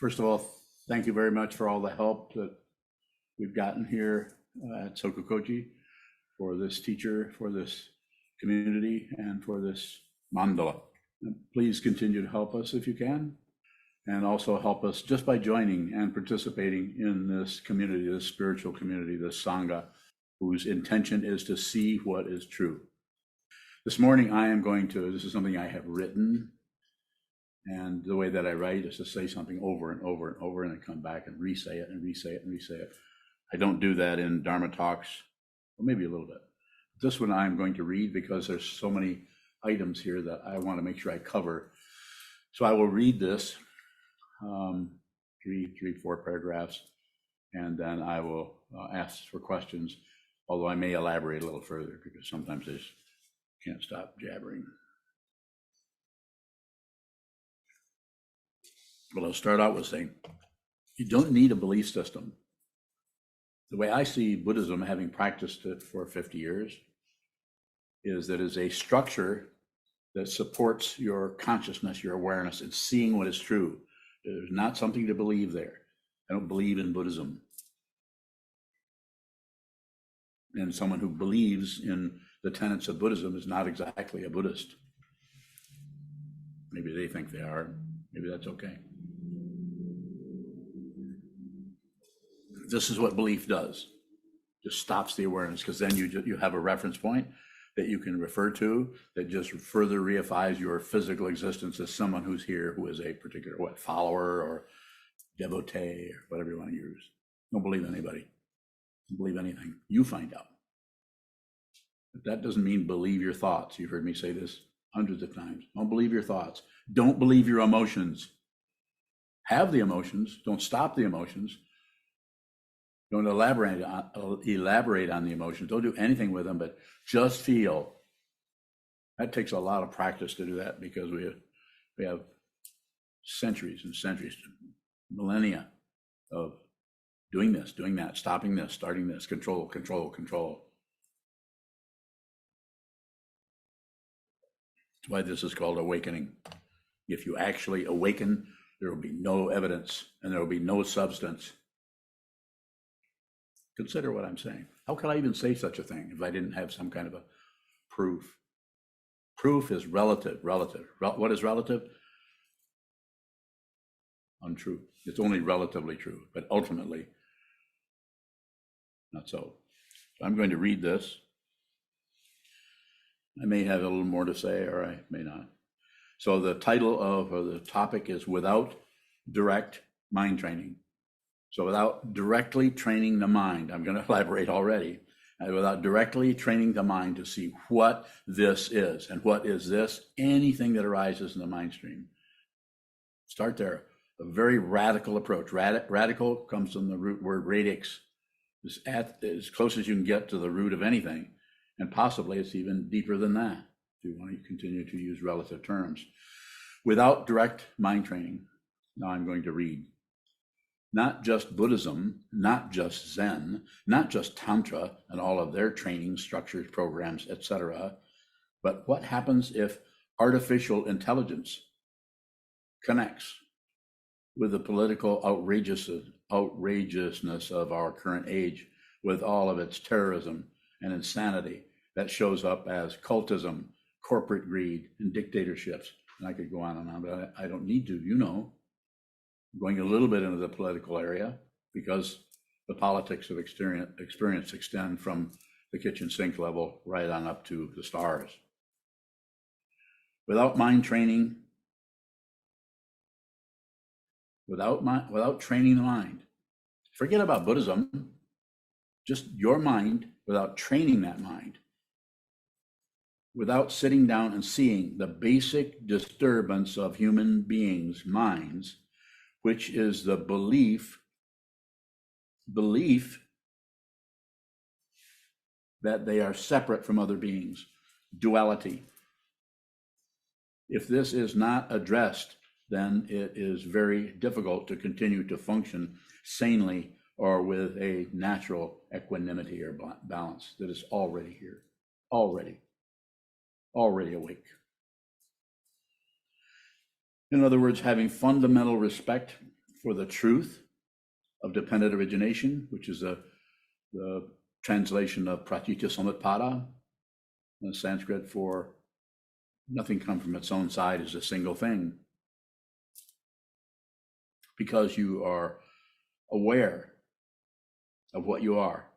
First of all, thank you very much for all the help that we've gotten here at SokukoJi, for this teacher, for this community, and for this mandala. And please continue to help us if you can, and also help us just by joining and participating in this community, this spiritual community, this Sangha, whose intention is to see what is true. This morning I am going to, this is something I have written, and the way that I write is to say something over and over and over and then come back and re-say it and re-say it and re-say it. I don't do that in Dharma talks, or maybe a little bit. This one I'm going to read because there's so many items here that I want to make sure I cover. So I will read this, 4 paragraphs, and then I will ask for questions, although I may elaborate a little further because sometimes I just can't stop jabbering. But I'll start out with saying, you don't need a belief system. The way I see Buddhism, having practiced it for 50 years, is that it's a structure that supports your consciousness, your awareness. It's seeing what is true. There's not something to believe there. I don't believe in Buddhism. And someone who believes in the tenets of Buddhism is not exactly a Buddhist. Maybe they think they are. Maybe that's okay. This is what belief does. Just stops the awareness, because then you have a reference point that you can refer to that just further reifies your physical existence as someone who's here, who is a particular follower or devotee or whatever you want to use. Don't believe anybody. Don't believe anything. You find out. But that doesn't mean believe your thoughts. You've heard me say this hundreds of times. Don't believe your thoughts. Don't believe your emotions. Have the emotions. Don't stop the emotions. Don't elaborate on the emotions. Don't do anything with them, but just feel. That takes a lot of practice to do that, because we have centuries and centuries, millennia of doing this, doing that, stopping this, starting this, control, control, control. That's why this is called awakening. If you actually awaken, there will be no evidence and there will be no substance. Consider what I'm saying. How could I even say such a thing if I didn't have some kind of a proof? Proof is relative. What is relative? Untrue. It's only relatively true, but ultimately not so. So I'm going to read this. I may have a little more to say, or I may not. So the title of the topic is Without Direct Mind Training. So without directly training the mind, I'm going to elaborate already, without directly training the mind to see what this is. And what is this? Anything that arises in the mind stream. Start there. A very radical approach. Radical comes from the root word radix. It's as close as you can get to the root of anything. And possibly it's even deeper than that, if you want to continue to use relative terms. Without direct mind training, now I'm going to read. Not just Buddhism, not just Zen, not just Tantra and all of their training structures, programs, etc. But what happens if artificial intelligence connects with the political outrageousness of our current age, with all of its terrorism and insanity that shows up as cultism, corporate greed, and dictatorships? And I could go on and on, but I don't need to, you know. Going a little bit into the political area, because the politics of experience extend from the kitchen sink level right on up to the stars. Without mind training, without training the mind, forget about Buddhism, just your mind, without training that mind, without sitting down and seeing the basic disturbance of human beings' minds, which is the belief that they are separate from other beings, duality. If this is not addressed, then it is very difficult to continue to function sanely or with a natural equanimity or balance that is already here, already awake. In other words, having fundamental respect for the truth of dependent origination, which is the translation of pratitya samutpada, in Sanskrit for nothing come from its own side is a single thing. Because you are aware of what you are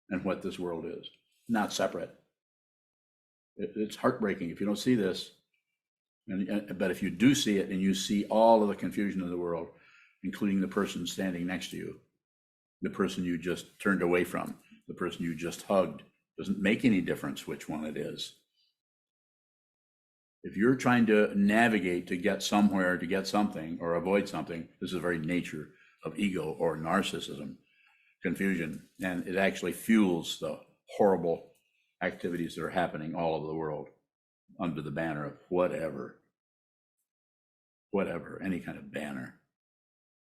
and what this world is, not separate. It's heartbreaking if you don't see this. But if you do see it and you see all of the confusion in the world, including the person standing next to you, the person you just turned away from, the person you just hugged, doesn't make any difference which one it is. If you're trying to navigate to get somewhere, to get something or avoid something, this is the very nature of ego or narcissism, confusion, and it actually fuels the horrible activities that are happening all over the world under the banner of whatever, any kind of banner.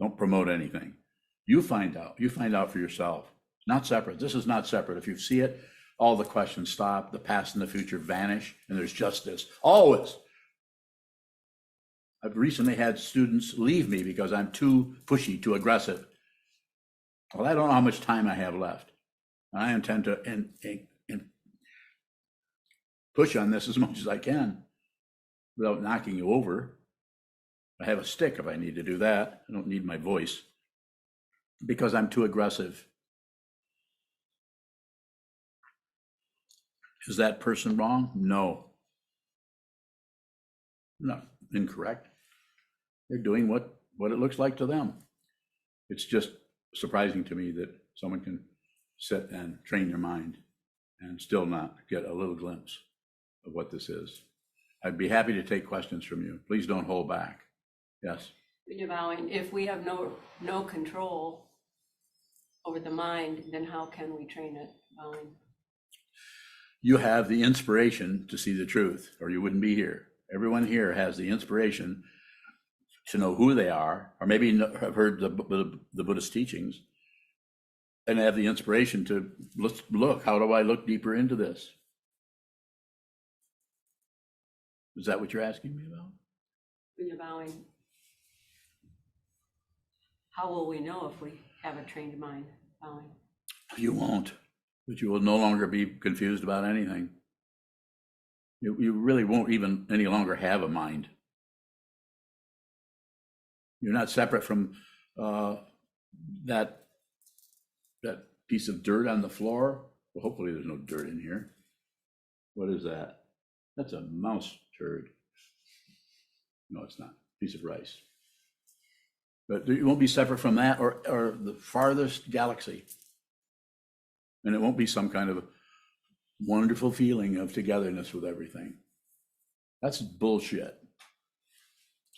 Don't promote anything. You find out for yourself. It's not separate. This is not separate. If you see it, all the questions stop, the past and the future vanish, and there's justice, always. I've recently had students leave me because I'm too pushy, too aggressive. Well, I don't know how much time I have left. I intend to push on this as much as I can without knocking you over. I have a stick if I need to do that. I don't need my voice because I'm too aggressive. Is that person wrong? No. No, incorrect. They're doing what it looks like to them. It's just surprising to me that someone can sit and train their mind and still not get a little glimpse of what this is. I'd be happy to take questions from you. Please don't hold back. Yes. If we have no control over the mind, then how can we train it? You have the inspiration to see the truth, or you wouldn't be here. Everyone here has the inspiration to know who they are, or maybe have heard the Buddhist teachings, and have the inspiration to look, how do I look deeper into this? Is that what you're asking me about? When you're bowing, how will we know if we have a trained mind bowing? You won't, but you will no longer be confused about anything. You really won't even any longer have a mind. You're not separate from that piece of dirt on the floor. Well, hopefully there's no dirt in here. What is that? That's a mouse turd. No, it's not. Piece of rice. But you won't be separate from that or the farthest galaxy. And it won't be some kind of wonderful feeling of togetherness with everything. That's bullshit.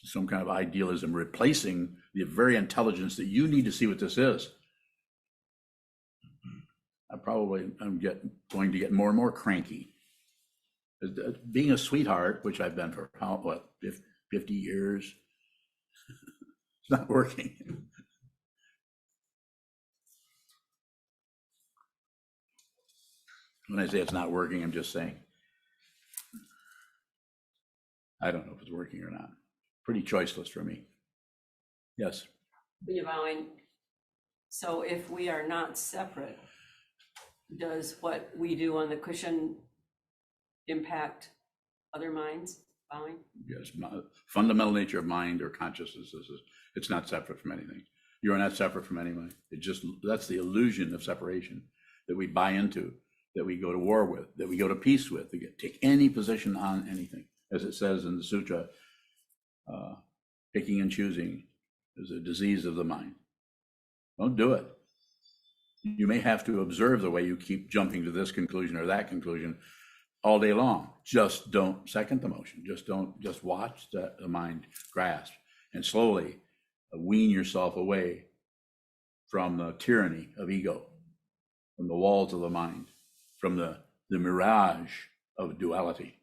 Some kind of idealism replacing the very intelligence that you need to see what this is. I'm going to get more and more cranky. Being a sweetheart, which I've been for 50 years, it's not working. When I say it's not working, I'm just saying, I don't know if it's working or not. Pretty choiceless for me. Yes. So if we are not separate, does what we do on the cushion impact other minds bowing? Yes, fundamental nature of mind or consciousness it's not separate from anything. You are not separate from anyone. That's the illusion of separation that we buy into, that we go to war with, that we go to peace with, to take any position on anything. As it says in the sutra, picking and choosing is a disease of the mind. Don't do it. You may have to observe the way you keep jumping to this conclusion or that conclusion all day long. Just don't second the motion. Just watch the mind grasp and slowly wean yourself away from the tyranny of ego, from the walls of the mind, from the mirage of duality.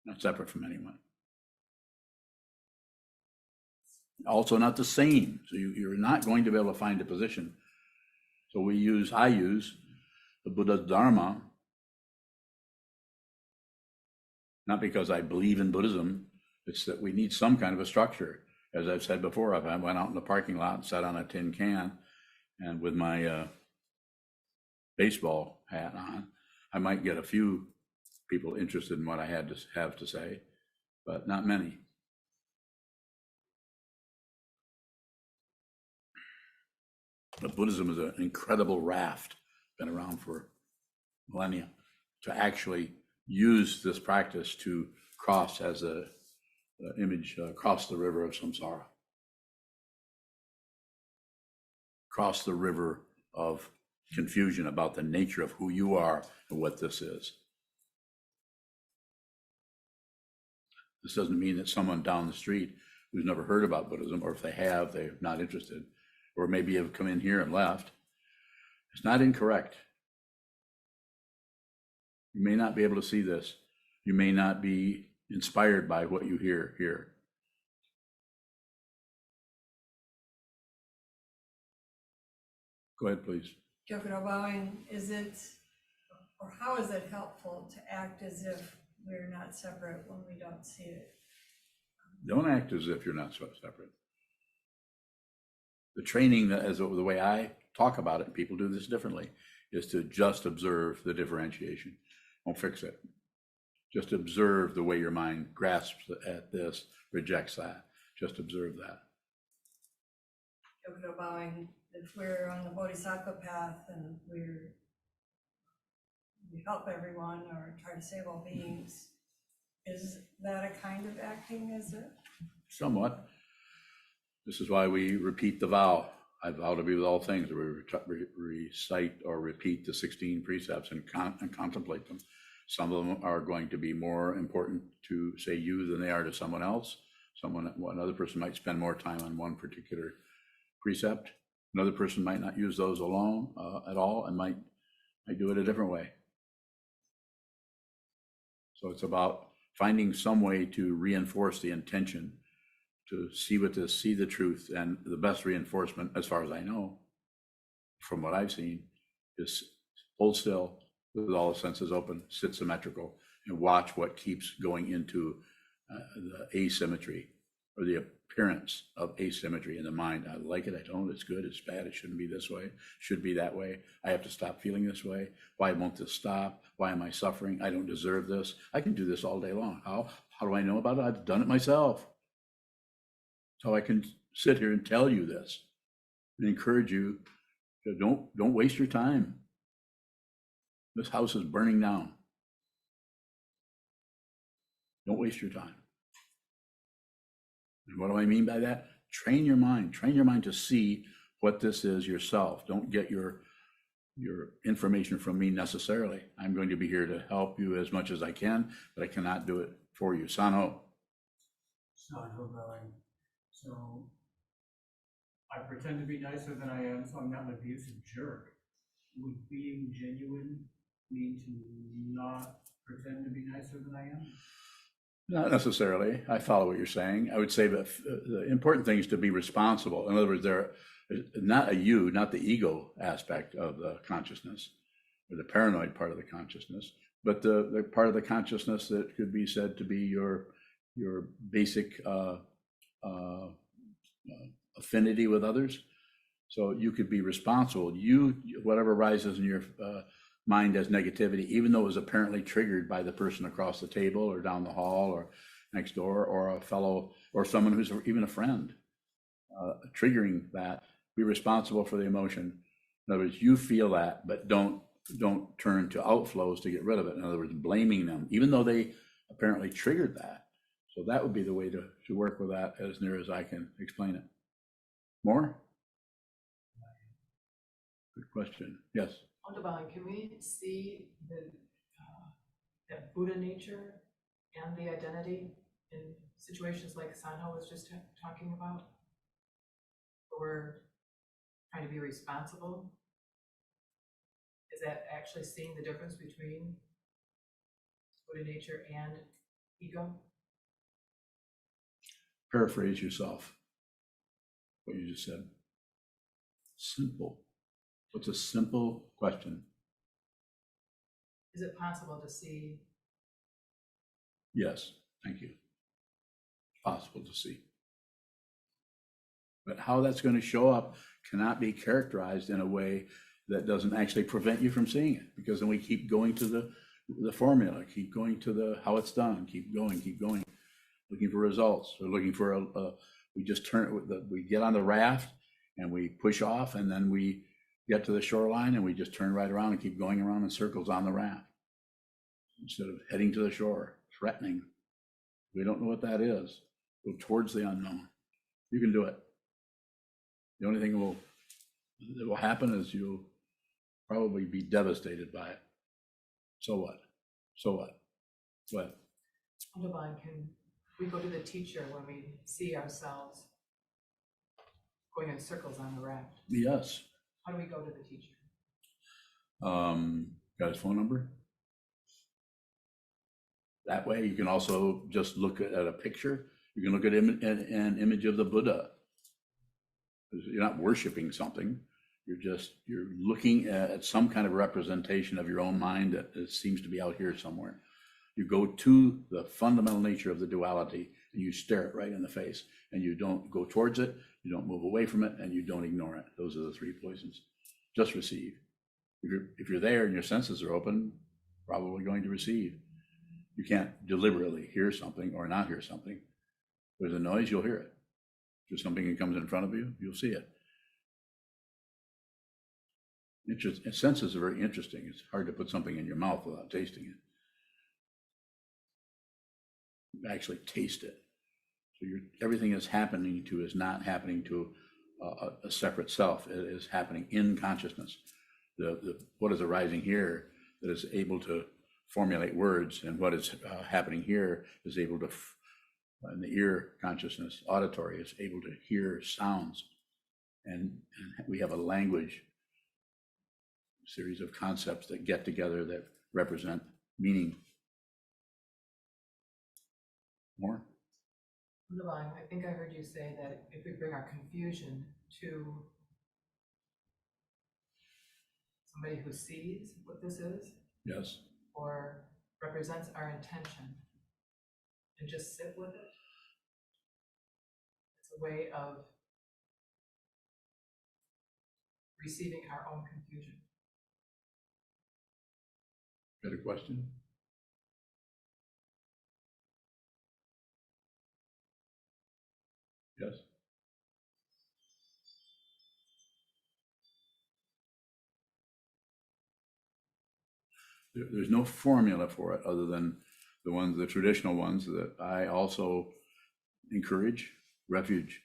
Not separate from anyone. Also not the same. So you're not going to be able to find a position. So I use the Buddha's Dharma, not because I believe in Buddhism, it's that we need some kind of a structure. as I've said before, if I went out in the parking lot and sat on a tin can and with my baseball hat on, I might get a few people interested in what I had to have to say, but not many. But Buddhism is an incredible raft, been around for millennia, to actually use this practice to cross as a image, cross the river of samsara. Cross the river of confusion about the nature of who you are and what this is. This doesn't mean that someone down the street who's never heard about Buddhism, or if they have, they're not interested, or maybe have come in here and left. It's not incorrect. You may not be able to see this. You may not be inspired by what you hear here. Go ahead, please. Gyokuro bowing, is it, or how is it helpful to act as if we're not separate when we don't see it? Don't act as if you're not separate. The training, as the way I talk about it, and people do this differently, is to just observe the differentiation. Don't fix it. Just observe the way your mind grasps at this, rejects that. Just observe that. Gyokuro bowing, if we're on the Bodhisattva path and we help everyone or try to save all beings, is that a kind of acting as if? Somewhat. This is why we repeat the vow. I vow to be with all things. We recite or repeat the 16 precepts and contemplate them. Some of them are going to be more important to, say, you than they are to someone else. Another person might spend more time on one particular precept. Another person might not use those alone at all and might do it a different way. So it's about finding some way to reinforce the intention, to see the truth. And the best reinforcement, as far as I know, from what I've seen, is hold still with all the senses open, sit symmetrical, and watch what keeps going into the asymmetry or the appearance of asymmetry in the mind. I like it, I don't, it's good, it's bad, it shouldn't be this way, should be that way. I have to stop feeling this way. Why won't this stop? Why am I suffering? I don't deserve this. I can do this all day long. How do I know about it? I've done it myself. So I can sit here and tell you this and encourage you to don't waste your time. This house is burning down. Don't waste your time. And what do I mean by that? Train your mind to see what this is yourself. Don't get your information from me necessarily. I'm going to be here to help you as much as I can, but I cannot do it for you. Sanho. Sanho bowing. So I pretend to be nicer than I am, so I'm not an abusive jerk. Would being genuine mean to not pretend to be nicer than I am? Not necessarily. I follow what you're saying. I would say that the important thing is to be responsible. In other words, they're not the ego aspect of the consciousness or the paranoid part of the consciousness, but the part of the consciousness that could be said to be your basic affinity with others. So you could be responsible. Whatever rises in your mind as negativity, even though it was apparently triggered by the person across the table or down the hall or next door or a fellow or someone who's even a friend, triggering that, be responsible for the emotion. In other words, you feel that, but don't turn to outflows to get rid of it. In other words, blaming them, even though they apparently triggered that. So that would be the way to work with that as near as I can explain it. More? Good question. Yes. Ondaban, can we see that Buddha nature and the identity in situations like Sanho was just talking about? Where we're trying to be responsible? Is that actually seeing the difference between Buddha nature and ego? Paraphrase yourself, what you just said. Simple. What's a simple question? Is it possible to see? Yes, thank you. It's possible to see. But how that's going to show up cannot be characterized in a way that doesn't actually prevent you from seeing it, because then we keep going to the formula, keep going to the how it's done, keep going, looking for results. We're looking for we just we get on the raft and we push off, and then we get to the shoreline and we just turn right around and keep going around in circles on the raft instead of heading to the shore, threatening. We don't know what that is. Go towards the unknown. You can do it. The only thing that will happen is you'll probably be devastated by it. So what? So what? What? Divine, can we go to the teacher when we see ourselves going in circles on the raft? Yes. How do we go to the teacher? Got his phone number? That way you can also just look at a picture. You can look at an image of the Buddha. You're not worshiping something. You're looking at some kind of representation of your own mind that seems to be out here somewhere. You go to the fundamental nature of the duality and you stare it right in the face, and you don't go towards it, you don't move away from it, and you don't ignore it. Those are the three poisons. Just receive. If you're there and your senses are open, probably going to receive. You can't deliberately hear something or not hear something. If there's a noise, you'll hear it. If there's something that comes in front of you, you'll see it. Senses are very interesting. It's hard to put something in your mouth without tasting it. You actually taste it. So everything that's happening to is not happening to a separate self. It is happening in consciousness. What is arising here that is able to formulate words, and what is happening here is able to, in the ear consciousness, auditory, is able to hear sounds. And we have a language, series of concepts that get together that represent meaning. More? Divine, I think I heard you say that if we bring our confusion to somebody who sees what this is, Yes. or represents our intention, and just sit with it, it's a way of receiving our own confusion. Got a question? Yes. There's no formula for it other than the traditional ones that I also encourage. Refuge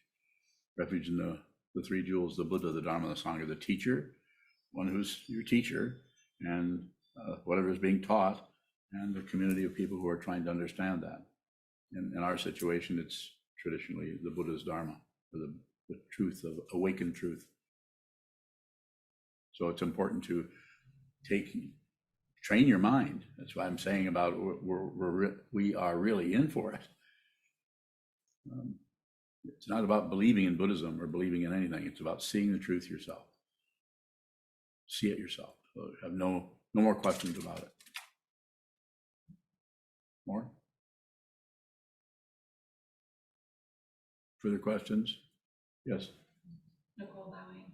in the three jewels, the Buddha, the Dharma, the Sangha, the teacher, one who's your teacher, and whatever is being taught, and the community of people who are trying to understand that. In our situation, it's traditionally the Buddha's Dharma, or the truth of awakened truth. So it's important to train your mind. That's why I'm saying about we are really in for it. It's not about believing in Buddhism or believing in anything. It's about seeing the truth yourself. See it yourself. So have no more questions about it. More? Further questions? Yes. Nicole Bowing,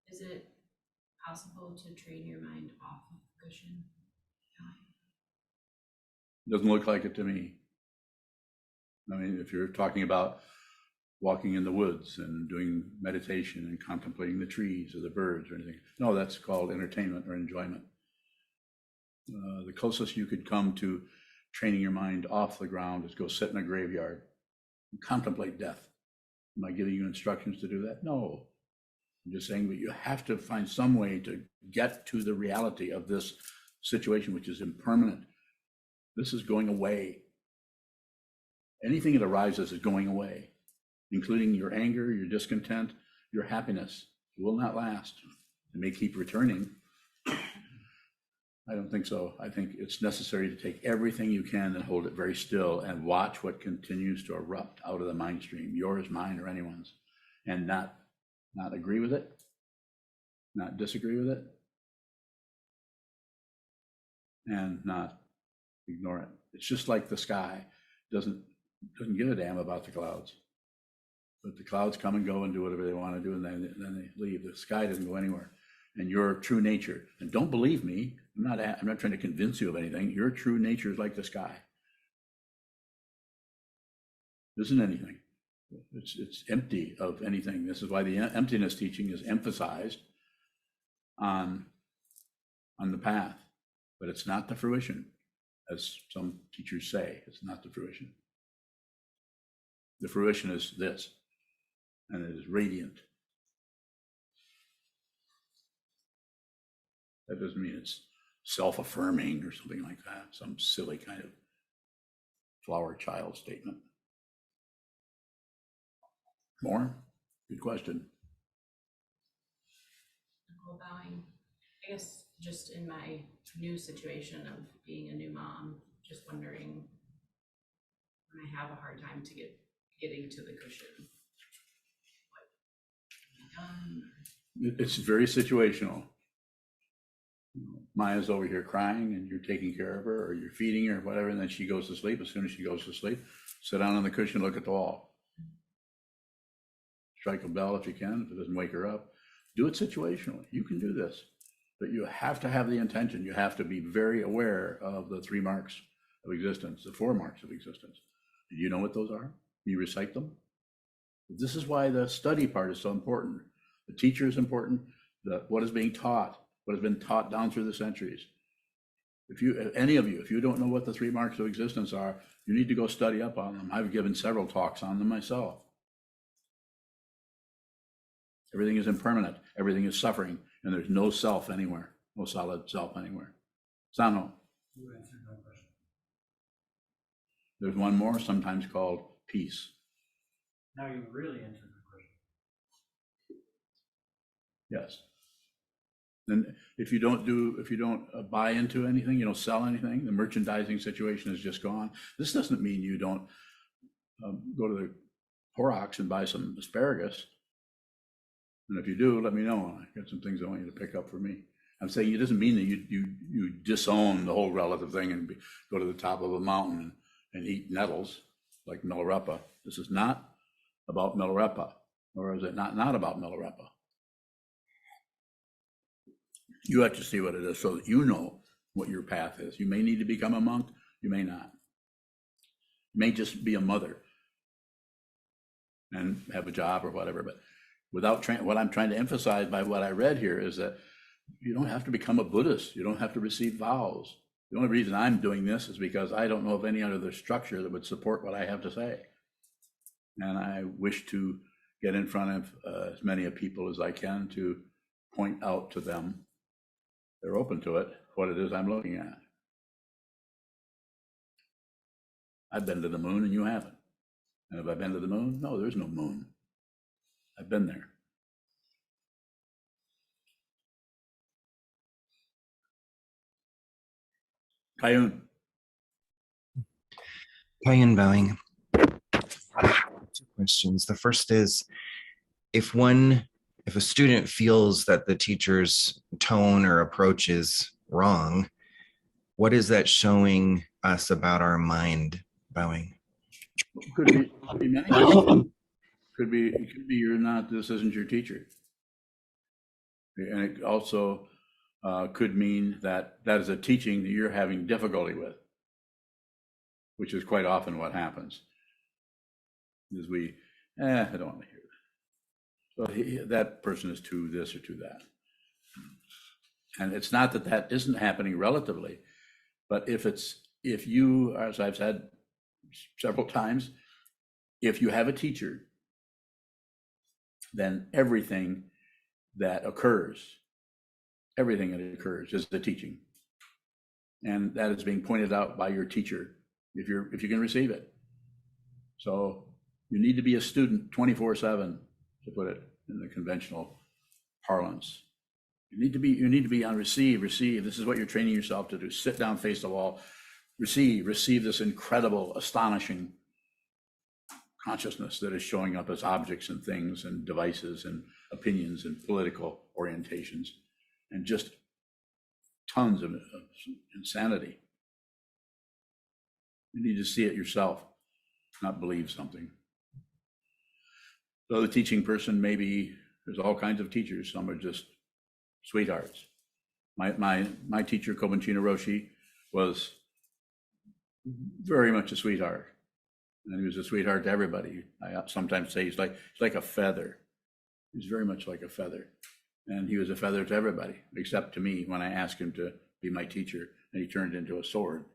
is it possible to train your mind off of cushion? Doesn't look like it to me. I mean, if you're talking about walking in the woods and doing meditation and contemplating the trees or the birds or anything, no, that's called entertainment or enjoyment. The closest you could come to training your mind off the ground is go sit in a graveyard and contemplate death. Am I giving you instructions to do that? No. I'm just saying that you have to find some way to get to the reality of this situation, which is impermanent. This is going away. Anything that arises is going away, including your anger, your discontent, your happiness. It will not last. It may keep returning. I don't think so. I think it's necessary to take everything you can and hold it very still and watch what continues to erupt out of the mind stream, yours, mine, or anyone's, and not agree with it, not disagree with it, and not ignore it. It's just like the sky doesn't give a damn about the clouds. But the clouds come and go and do whatever they want to do, and then they leave. The sky doesn't go anywhere. And your true nature, and don't believe me, I'm not trying to convince you of anything. Your true nature is like the sky. Isn't anything. It's empty of anything. This is why the emptiness teaching is emphasized on the path, but it's not the fruition, as some teachers say. It's not the fruition. The fruition is this, and it is radiant. That doesn't mean it's self-affirming or something like that, some silly kind of flower child statement. More? Good question. Nicole bowing. I guess just in my new situation of being a new mom, just wondering when I have a hard time to getting to the cushion, what can be done? It's very situational. Maya's over here crying and you're taking care of her or you're feeding her or whatever, and then she goes to sleep. As soon as she goes to sleep, sit down on the cushion, look at the wall. Strike a bell if you can, if it doesn't wake her up. Do it situationally. You can do this, but you have to have the intention. You have to be very aware of the 3 marks of existence, the 4 marks of existence. Do you know what those are? Do you recite them? This is why the study part is so important. The teacher is important. What is being taught, what has been taught down through the centuries. If any of you, if you don't know what the 3 marks of existence are, you need to go study up on them. I've given several talks on them myself. Everything is impermanent. Everything is suffering, and there's no self anywhere, no solid self anywhere. Sano. You answered my question. There's one more, sometimes called peace. Now you really answered my question. Yes. And if you don't buy into anything, you don't sell anything, the merchandising situation is just gone. This doesn't mean you don't go to the Horrocks and buy some asparagus. And if you do, let me know. I got some things I want you to pick up for me. I'm saying it doesn't mean that you disown the whole relative thing and go to the top of a mountain and eat nettles like Milarepa. This is not about Milarepa, or is it not about Milarepa? You have to see what it is so that you know what your path is. You may need to become a monk, you may not. You may just be a mother and have a job or whatever, but without what I'm trying to emphasize by what I read here is that you don't have to become a Buddhist. You don't have to receive vows. The only reason I'm doing this is because I don't know of any other structure that would support what I have to say. And I wish to get in front of as many people as I can to point out to them, they're open to it, what it is I'm looking at. I've been to the moon and you haven't. And have I been to the moon? No, there's no moon. I've been there. Kayun. Payan bowing. 2 questions. The first is, if a student feels that the teacher's tone or approach is wrong, what is that showing us about our mind bowing? Could be many things. Could be this isn't your teacher. And it also could mean that is a teaching that you're having difficulty with, which is quite often what happens. Is I don't want to hear that. So that person is to this or to that. And it's not that isn't happening relatively, but if you, as I've said several times, if you have a teacher, then everything that occurs is the teaching. And that is being pointed out by your teacher, if you can receive it. So you need to be a student 24/7, to put it in the conventional parlance. You need to be on receive. This is what you're training yourself to do. Sit down, face the wall, receive this incredible, astonishing consciousness that is showing up as objects and things and devices and opinions and political orientations and just tons of insanity. You need to see it yourself, not believe something. So the teaching person, maybe there's all kinds of teachers. Some are just sweethearts. My teacher, Kobanchino Roshi, was very much a sweetheart. And he was a sweetheart to everybody. I sometimes say he's like a feather. He's very much like a feather. And he was a feather to everybody, except to me when I asked him to be my teacher, and he turned into a sword.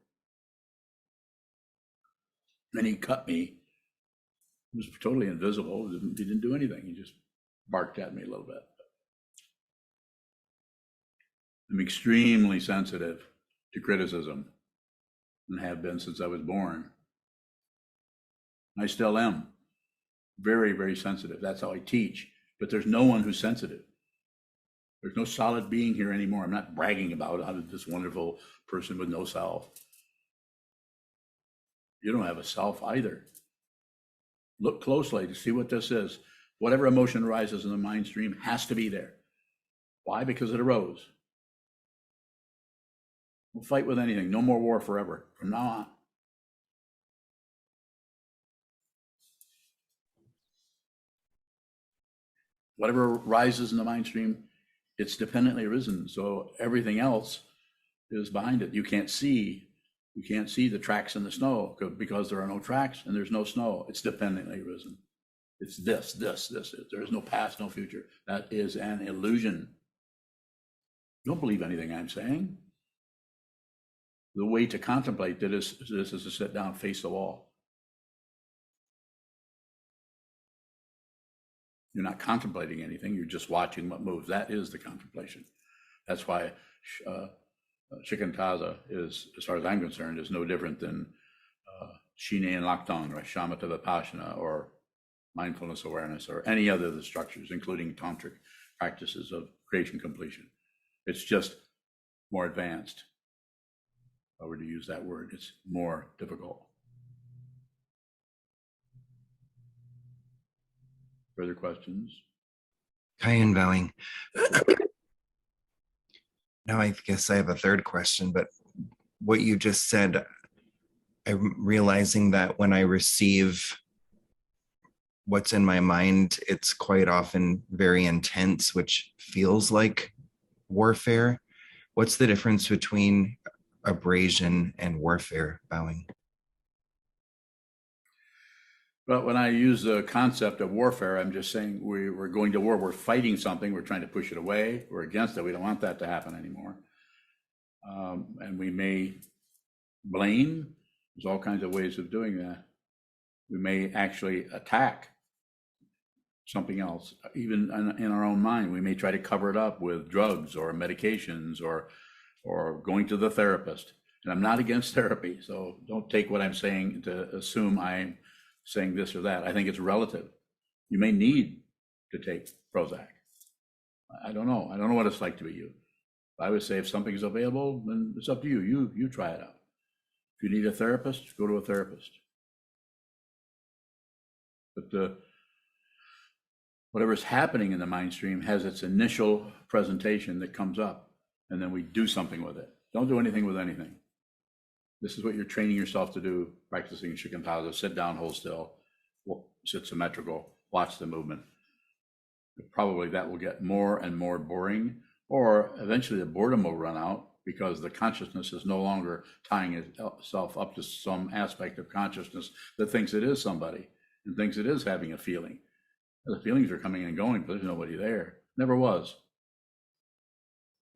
And he cut me. He was totally invisible. He didn't do anything. He just barked at me a little bit. I'm extremely sensitive to criticism and have been since I was born. I still am very, very sensitive. That's how I teach. But there's no one who's sensitive. There's no solid being here anymore. I'm not bragging about how this wonderful person with no self. You don't have a self either. Look closely to see what this is. Whatever emotion arises in the mind stream has to be there. Why? Because it arose. We'll fight with anything. No more war forever from now on. Whatever rises in the mind stream, it's dependently arisen. So everything else is behind it. You can't see the tracks in the snow because there are no tracks and there's no snow. It's dependently arisen. It's this. There is no past, no future. That is an illusion. Don't believe anything I'm saying. The way to contemplate this is to sit down, face the wall. You're not contemplating anything. You're just watching what moves. That is the contemplation. That's why Shikantaza is, as far as I'm concerned, is no different than Shine and Lakton or Shamatha Vipassana or mindfulness awareness or any other of the structures, including tantric practices of creation completion. It's just more advanced. If I were to use that word, it's more difficult. Further questions? Kayan bowing. Now I guess I have a third question, but what you just said, I'm realizing that when I receive what's in my mind, it's quite often very intense, which feels like warfare. What's the difference between abrasion and warfare, bowing? But when I use the concept of warfare, I'm just saying we're going to war. We're fighting something. We're trying to push it away. We're against it. We don't want that to happen anymore. And we may blame. There's all kinds of ways of doing that. We may actually attack something else, even in our own mind. We may try to cover it up with drugs or medications or going to the therapist. And I'm not against therapy, so don't take what I'm saying to assume I'm saying this or that. I think it's relative. You may need to take Prozac. I don't know. I don't know what it's like to be you. I would say if something is available, then it's up to you. You try it out. If you need a therapist, go to a therapist. But whatever's happening in the mind stream has its initial presentation that comes up, and then we do something with it. Don't do anything with anything. This is what you're training yourself to do, practicing Shikantaza. Sit down, hold still, sit symmetrical, watch the movement. Probably that will get more and more boring, or eventually the boredom will run out because the consciousness is no longer tying itself up to some aspect of consciousness that thinks it is somebody and thinks it is having a feeling. The feelings are coming and going, but there's nobody there. Never was.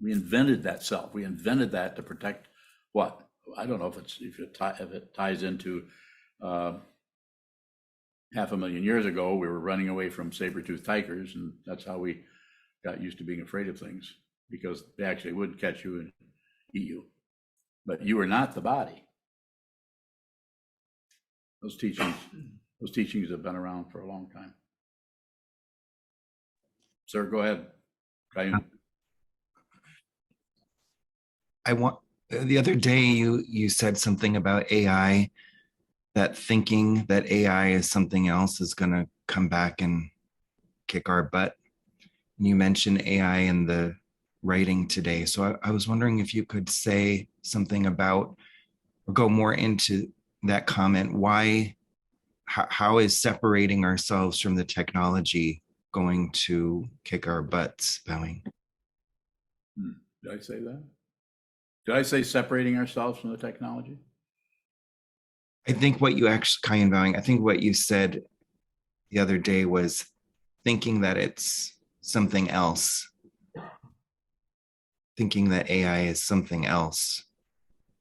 We invented that self. We invented that to protect what? I don't know if it ties into 500,000 years ago, we were running away from saber-toothed tigers, and that's how we got used to being afraid of things, because they actually would catch you and eat you. But you are not the body. Those teachings have been around for a long time. Sir, go ahead. The other day you said something about AI, that thinking that AI is something else is going to come back and kick our butt. And you mentioned AI in the writing today. So I was wondering if you could say something about, or go more into that comment. how is separating ourselves from the technology going to kick our butts, Bowing? Did I say that? Did I say separating ourselves from the technology? I think what you actually, Kayan Bowing, I think what you said the other day was thinking that it's something else, thinking that AI is something else.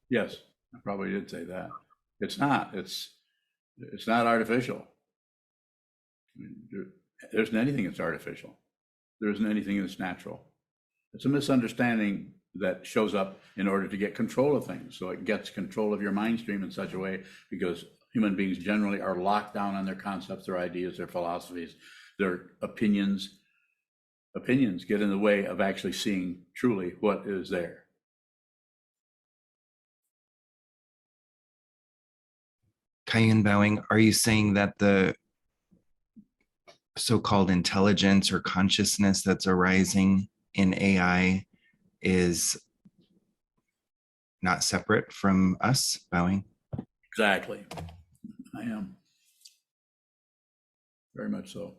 Yes, I probably did say that. It's not. It's not artificial. I mean, there isn't anything that's artificial. There isn't anything that's natural. It's a misunderstanding that shows up in order to get control of things. So it gets control of your mind stream in such a way because human beings generally are locked down on their concepts, their ideas, their philosophies, their opinions. Opinions get in the way of actually seeing truly what is there. Kayan Bowing, are you saying that the so-called intelligence or consciousness that's arising in AI is not separate from us, Bowing? Exactly. I am. Very much so.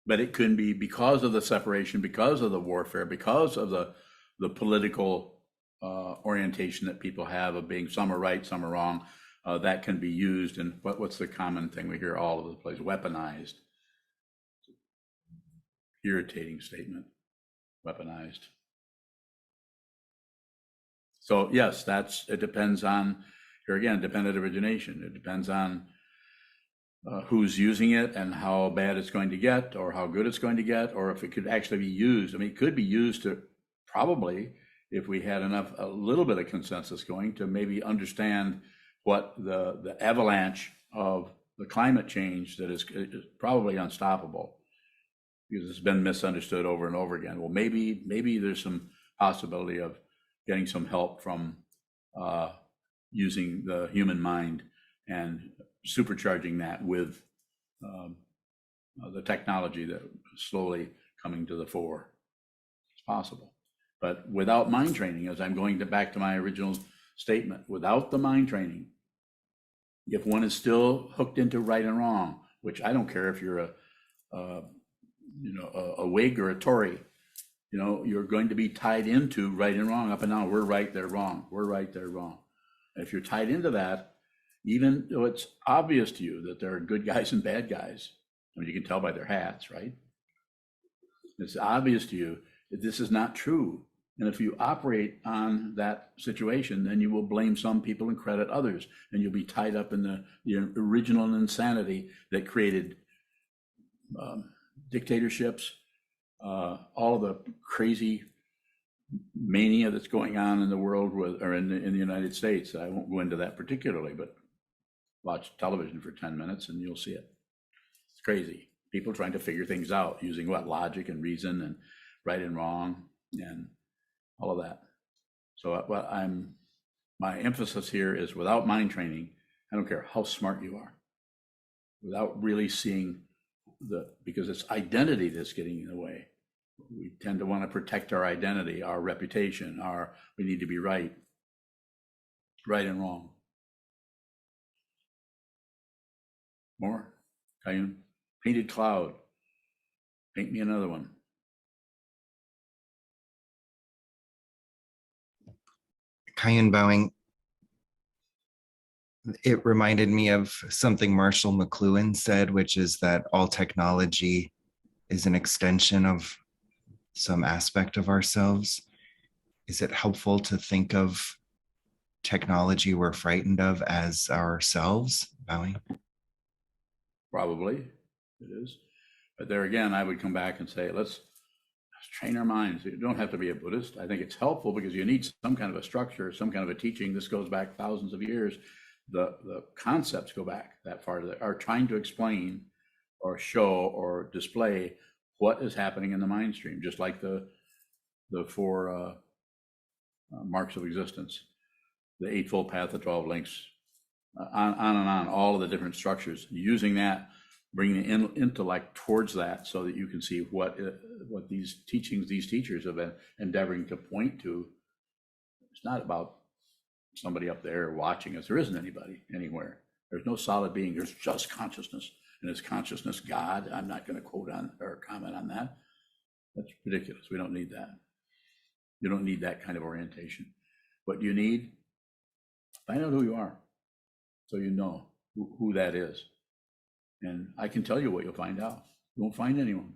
But it can be because of the separation, because of the warfare, because of the political orientation that people have of being some are right, some are wrong, that can be used. And what's the common thing we hear all over the place? Weaponized. Irritating statement. Weaponized. So yes, it depends on, here again, dependent origination. It depends on who's using it and how bad it's going to get or how good it's going to get, or if it could actually be used. I mean, it could be used to probably, if we had a little bit of consensus going, to maybe understand what the avalanche of the climate change that is probably unstoppable because it's been misunderstood over and over again. Well, maybe there's some possibility of getting some help from using the human mind and supercharging that with the technology that is slowly coming to the fore. It's possible. But without mind training, as I'm going back to my original statement, without the mind training, if one is still hooked into right and wrong, which I don't care if you're a Whig or a Tory, you're going to be tied into right and wrong, up and down. We're right, they're wrong. We're right, they're wrong. And if you're tied into that, even though it's obvious to you that there are good guys and bad guys, I mean, you can tell by their hats, right? It's obvious to you that this is not true. And if you operate on that situation, then you will blame some people and credit others. And you'll be tied up in the original insanity that created dictatorships, all of the crazy mania that's going on in the world or in the United States. I won't go into that particularly, but watch television for 10 minutes and you'll see it. It's crazy. People trying to figure things out using logic and reason and right and wrong and all of that. So my emphasis here is without mind training, I don't care how smart you are, without really seeing because it's identity that's getting in the way. We tend to want to protect our identity, our reputation, we need to be right and wrong. More? Kayun? Painted cloud. Paint me another one. Kayan Bowing, it reminded me of something Marshall McLuhan said, which is that all technology is an extension of some aspect of ourselves. Is it helpful to think of technology we're frightened of as ourselves, Bowing? Probably it is. But there again, I would come back and say, let's train our minds. You don't have to be a Buddhist. I think it's helpful because you need some kind of a structure, some kind of a teaching. This goes back thousands of years. The concepts go back that far, are trying to explain or show or display what is happening in the mind stream, just like the four marks of existence, the Eightfold Path, the 12 links, on and on, all of the different structures, using that, bringing the intellect towards that so that you can see what these teachers have been endeavoring to point to. It's not about somebody up there watching us. There isn't anybody anywhere. There's no solid being. There's just consciousness. And is consciousness God? I'm not going to quote on or comment on that. That's ridiculous. We don't need that. You don't need that kind of orientation. What you need, find out who you are so you know who that is. And I can tell you what you'll find out. You won't find anyone.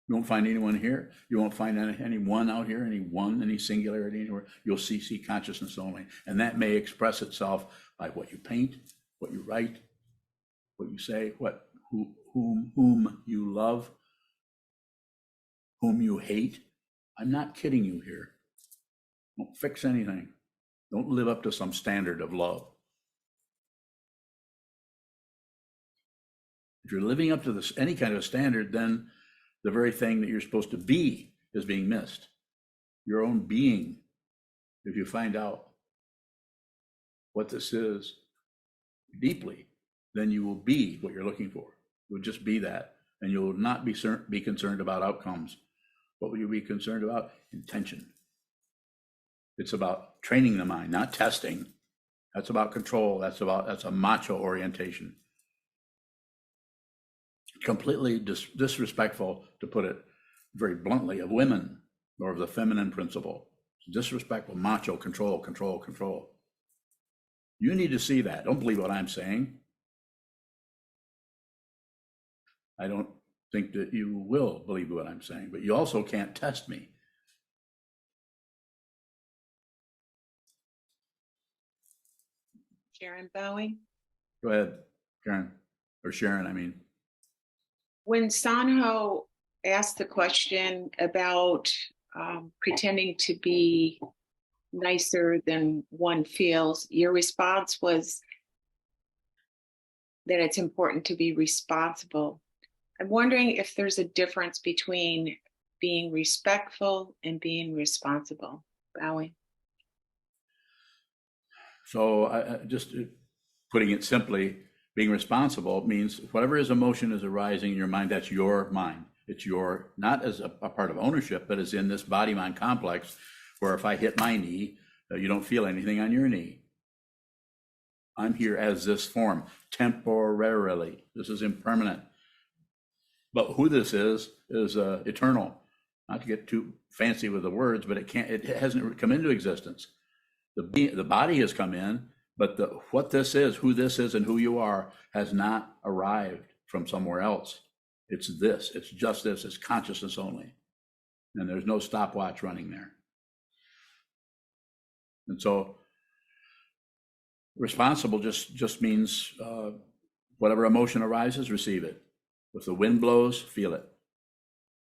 You won't find anyone here. You won't find anyone out here, any singularity anywhere. You'll see consciousness only. And that may express itself by what you paint, what you write, what you say, whom you love, whom you hate. I'm not kidding you here. Don't fix anything. Don't live up to some standard of love. If you're living up to this, any kind of a standard, then the very thing that you're supposed to be is being missed. Your own being, if you find out what this is deeply, then you will be what you're looking for. You'll just be that, and you'll not be concerned about outcomes. What will you be concerned about? Intention. It's about training the mind, not testing. That's about control. That's a macho orientation. Completely disrespectful, to put it very bluntly, of women or of the feminine principle. Disrespectful, macho, control, control, control. You need to see that. Don't believe what I'm saying. I don't think that you will believe what I'm saying, but you also can't test me. Sharon Bowing. Go ahead, Karen, or Sharon, I mean. When Sanho asked the question about pretending to be nicer than one feels, your response was that it's important to be responsible. I'm wondering if there's a difference between being respectful and being responsible. Bowing. So just putting it simply, being responsible means whatever is emotion is arising in your mind, that's your mind. It's your, not as a part of ownership, but as in this body-mind complex, where if I hit my knee, you don't feel anything on your knee. I'm here as this form, temporarily. This is impermanent. But who this is eternal. Not to get too fancy with the words, but it hasn't come into existence. The body has come in, but what this is, who this is, and who you are has not arrived from somewhere else. It's this. It's just this. It's consciousness only, and there's no stopwatch running there. And so, responsible just means whatever emotion arises, receive it. If the wind blows, feel it.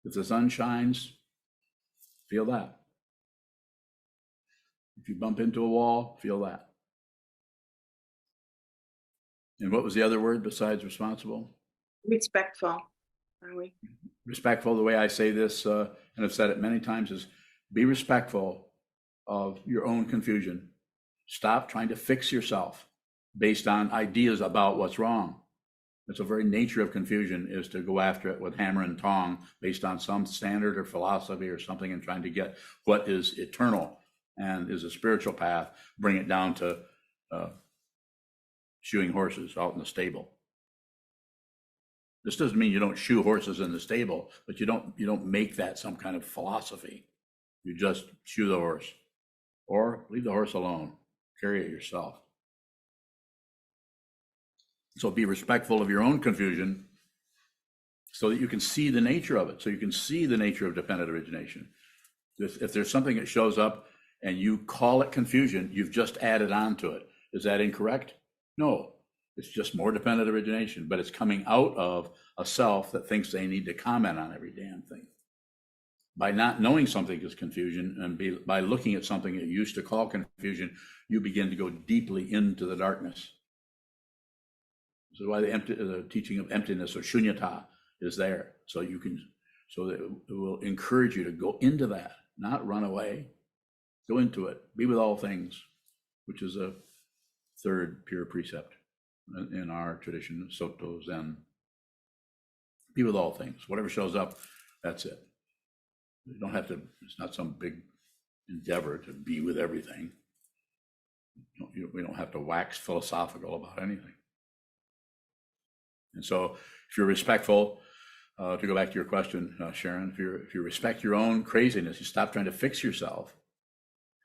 If the sun shines, feel that. If you bump into a wall, feel that. And what was the other word besides responsible? Respectful. Are we? Respectful, the way I say this, and I've said it many times, is be respectful of your own confusion. Stop trying to fix yourself based on ideas about what's wrong. It's the very nature of confusion, is to go after it with hammer and tong based on some standard or philosophy or something, and trying to get what is eternal and is a spiritual path, bring it down to shoeing horses out in the stable. This doesn't mean you don't shoe horses in the stable, but you don't make that some kind of philosophy. You just shoe the horse, or leave the horse alone, carry it yourself. So be respectful of your own confusion so that you can see the nature of it, so you can see the nature of dependent origination. If there's something that shows up and you call it confusion, you've just added on to it. Is that incorrect? No, it's just more dependent origination, but it's coming out of a self that thinks they need to comment on every damn thing. By not knowing something is confusion, and by looking at something that you used to call confusion, you begin to go deeply into the darkness. This is why the teaching of emptiness, or shunyata, is there. So that it will encourage you to go into that, not run away. Go into it. Be with all things, which is a third pure precept in our tradition, Soto Zen. Be with all things. Whatever shows up, that's it. You don't have to, it's not some big endeavor to be with everything. We don't have to wax philosophical about anything. And so if you're respectful, to go back to your question, Sharon, if you respect your own craziness, you stop trying to fix yourself,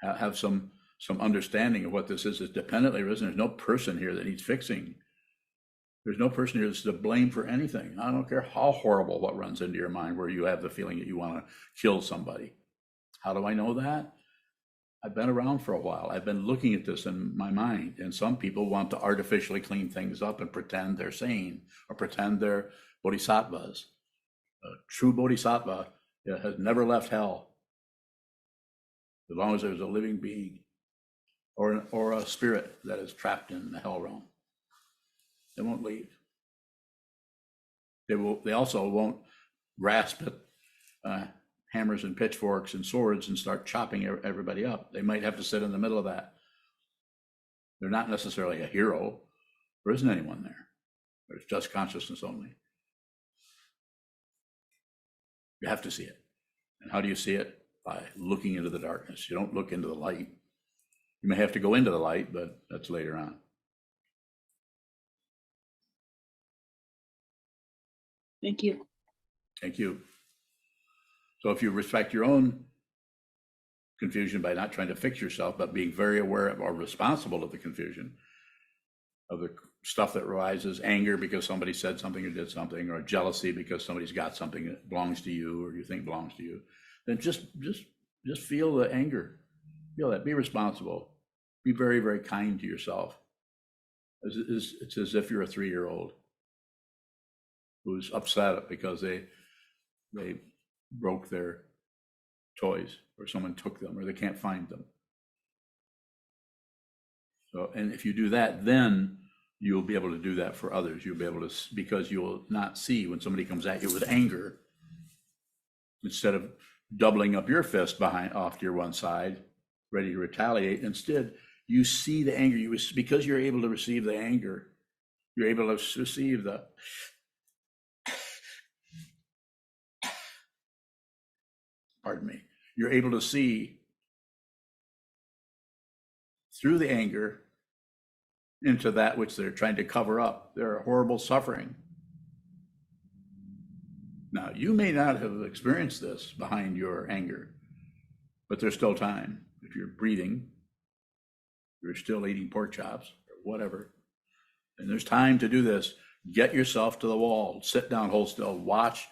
have some understanding of what this is. It's dependently arisen. There's no person here that needs fixing. There's no person here that's to blame for anything. I don't care how horrible what runs into your mind where you have the feeling that you want to kill somebody. How do I know that? I've been around for a while. I've been looking at this in my mind, and some people want to artificially clean things up and pretend they're sane or pretend they're bodhisattvas. A true bodhisattva has never left hell as long as there's a living being or a spirit that is trapped in the hell realm. They won't leave. They also won't grasp at hammers and pitchforks and swords and start chopping everybody up. They might have to sit in the middle of that. They're not necessarily a hero. There isn't anyone there. There's just consciousness only. You have to see it. And how do you see it? By looking into the darkness. You don't look into the light. You may have to go into the light, but that's later on. Thank you. Thank you. So if you respect your own confusion by not trying to fix yourself, but being very aware of or responsible of the confusion, of the stuff that arises, anger because somebody said something or did something, or jealousy because somebody's got something that belongs to you or you think belongs to you, then just feel the anger. Feel that. Be responsible. Be very, very kind to yourself. It's as if you're a 3-year-old who's upset because they broke their toys or someone took them or they can't find them. So, and if you do that, then you'll be able to do that for others. You'll be able to, because you'll not see when somebody comes at you with anger, instead of doubling up your fist off to your one side, ready to retaliate. Instead, you see the anger. Because you're able to receive the anger, you're able to receive the pardon me, you're able to see through the anger into that which they're trying to cover up, their horrible suffering. Now, you may not have experienced this behind your anger, but there's still time. If you're breathing, you're still eating pork chops or whatever, and there's time to do this. Get yourself to the wall, sit down, hold still, watch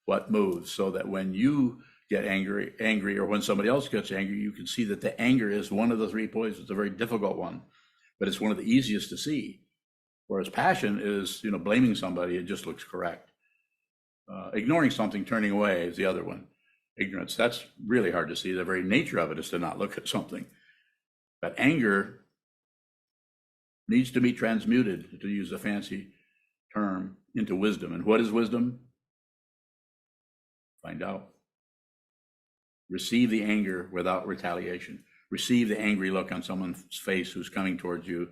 what moves, so that when you get angry, or when somebody else gets angry, you can see that the anger is one of the 3 poisons. It's a very difficult one, but it's one of the easiest to see. Whereas passion is, blaming somebody, it just looks correct. Ignoring something, turning away is the other one. Ignorance, that's really hard to see. The very nature of it is to not look at something. But anger needs to be transmuted, to use a fancy term, into wisdom. And what is wisdom? Find out. Receive the anger without retaliation. Receive the angry look on someone's face who's coming towards you,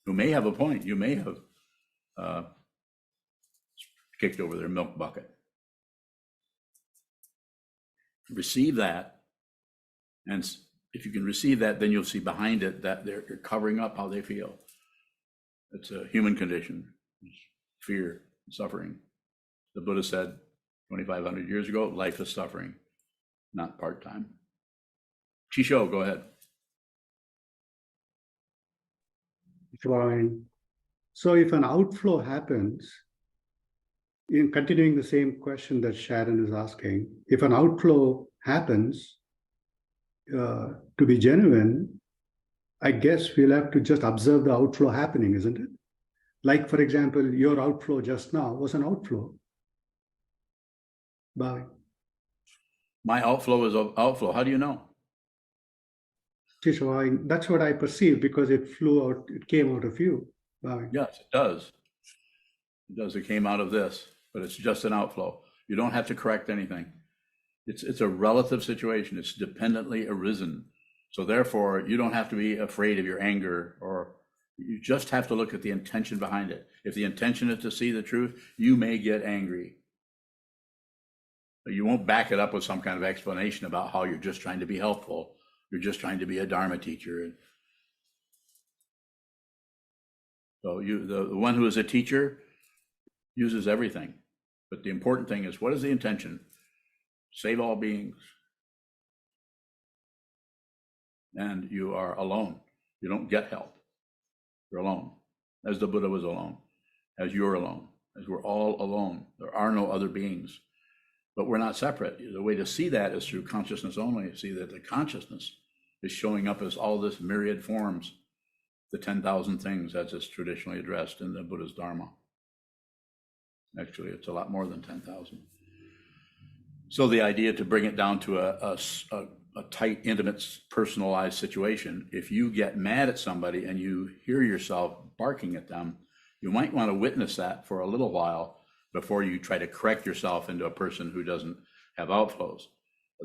who may have a point. You may have kicked over their milk bucket. Receive that. And if you can receive that, then you'll see behind it that they're covering up how they feel. It's a human condition. It's fear, suffering. The Buddha said 2,500 years ago, life is suffering, not part-time. Chisho, go ahead. Fine. So if an outflow happens, in continuing the same question that Sharon is asking, if an outflow happens, to be genuine, I guess we'll have to just observe the outflow happening, isn't it? Like, for example, your outflow just now was an outflow. Bye. My outflow is an outflow. How do you know? That's what I perceived because it flew out, it came out of you. Bye. Yes, it does. It does. It came out of this, but it's just an outflow. You don't have to correct anything. It's a relative situation. It's dependently arisen. So therefore, you don't have to be afraid of your anger, or you just have to look at the intention behind it. If the intention is to see the truth, you may get angry. But you won't back it up with some kind of explanation about how you're just trying to be helpful. You're just trying to be a Dharma teacher. So the one who is a teacher uses everything. But the important thing is, what is the intention? Save all beings. And you are alone. You don't get help. You're alone, as the Buddha was alone, as you're alone, as we're all alone. There are no other beings, but we're not separate. The way to see that is through consciousness only. See that the consciousness is showing up as all this myriad forms, the 10,000 things as it's traditionally addressed in the Buddha's Dharma. Actually, it's a lot more than 10,000. So the idea to bring it down to a tight, intimate, personalized situation, if you get mad at somebody and you hear yourself barking at them, you might want to witness that for a little while before you try to correct yourself into a person who doesn't have outflows.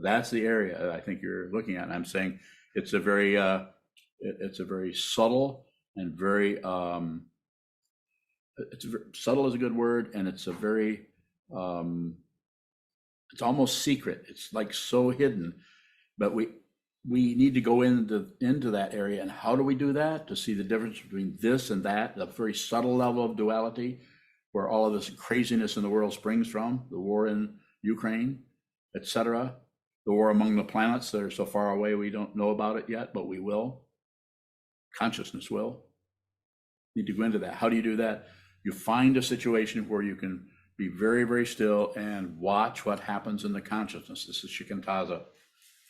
That's the area I think you're looking at. And I'm saying it's a very subtle and very subtle is a good word, and it's a very it's almost secret. It's like so hidden, but we need to go into that area. And how do we do that? To see the difference between this and that, the very subtle level of duality, where all of this craziness in the world springs from, the war in Ukraine, etc., the war among the planets that are so far away we don't know about it yet, but we will. Consciousness will. Need to go into that. How do you do that? You find a situation where you can be very, very still and watch what happens in the consciousness. This is shikantaza,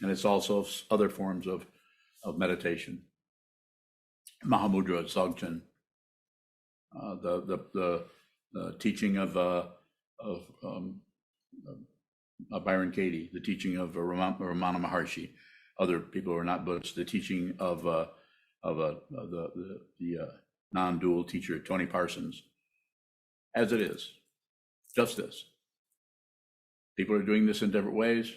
and it's also other forms of meditation. Mahamudra, Dzogchen, the teaching of Byron Katie, the teaching of Ramana Maharshi, other people who are not Buddhists, the teaching of the non-dual teacher Tony Parsons, as it is, just this. People are doing this in different ways.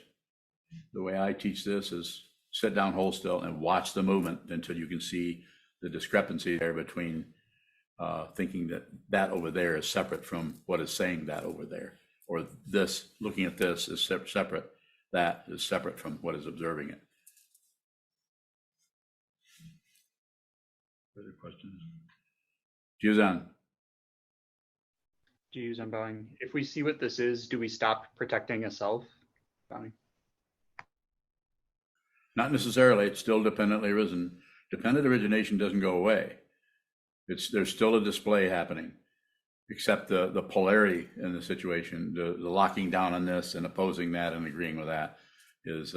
The way I teach this is sit down, hold still, and watch the movement until you can see the discrepancy there between thinking that over there is separate from what is saying that over there, or this, looking at this is separate, that is separate from what is observing it. Further questions? Sokuzan. I'm bowing. If we see what this is, do we stop protecting a self? Bowing. Not necessarily. It's still dependently arisen. Dependent origination doesn't go away. There's still a display happening, except the polarity in the situation, the locking down on this and opposing that and agreeing with that is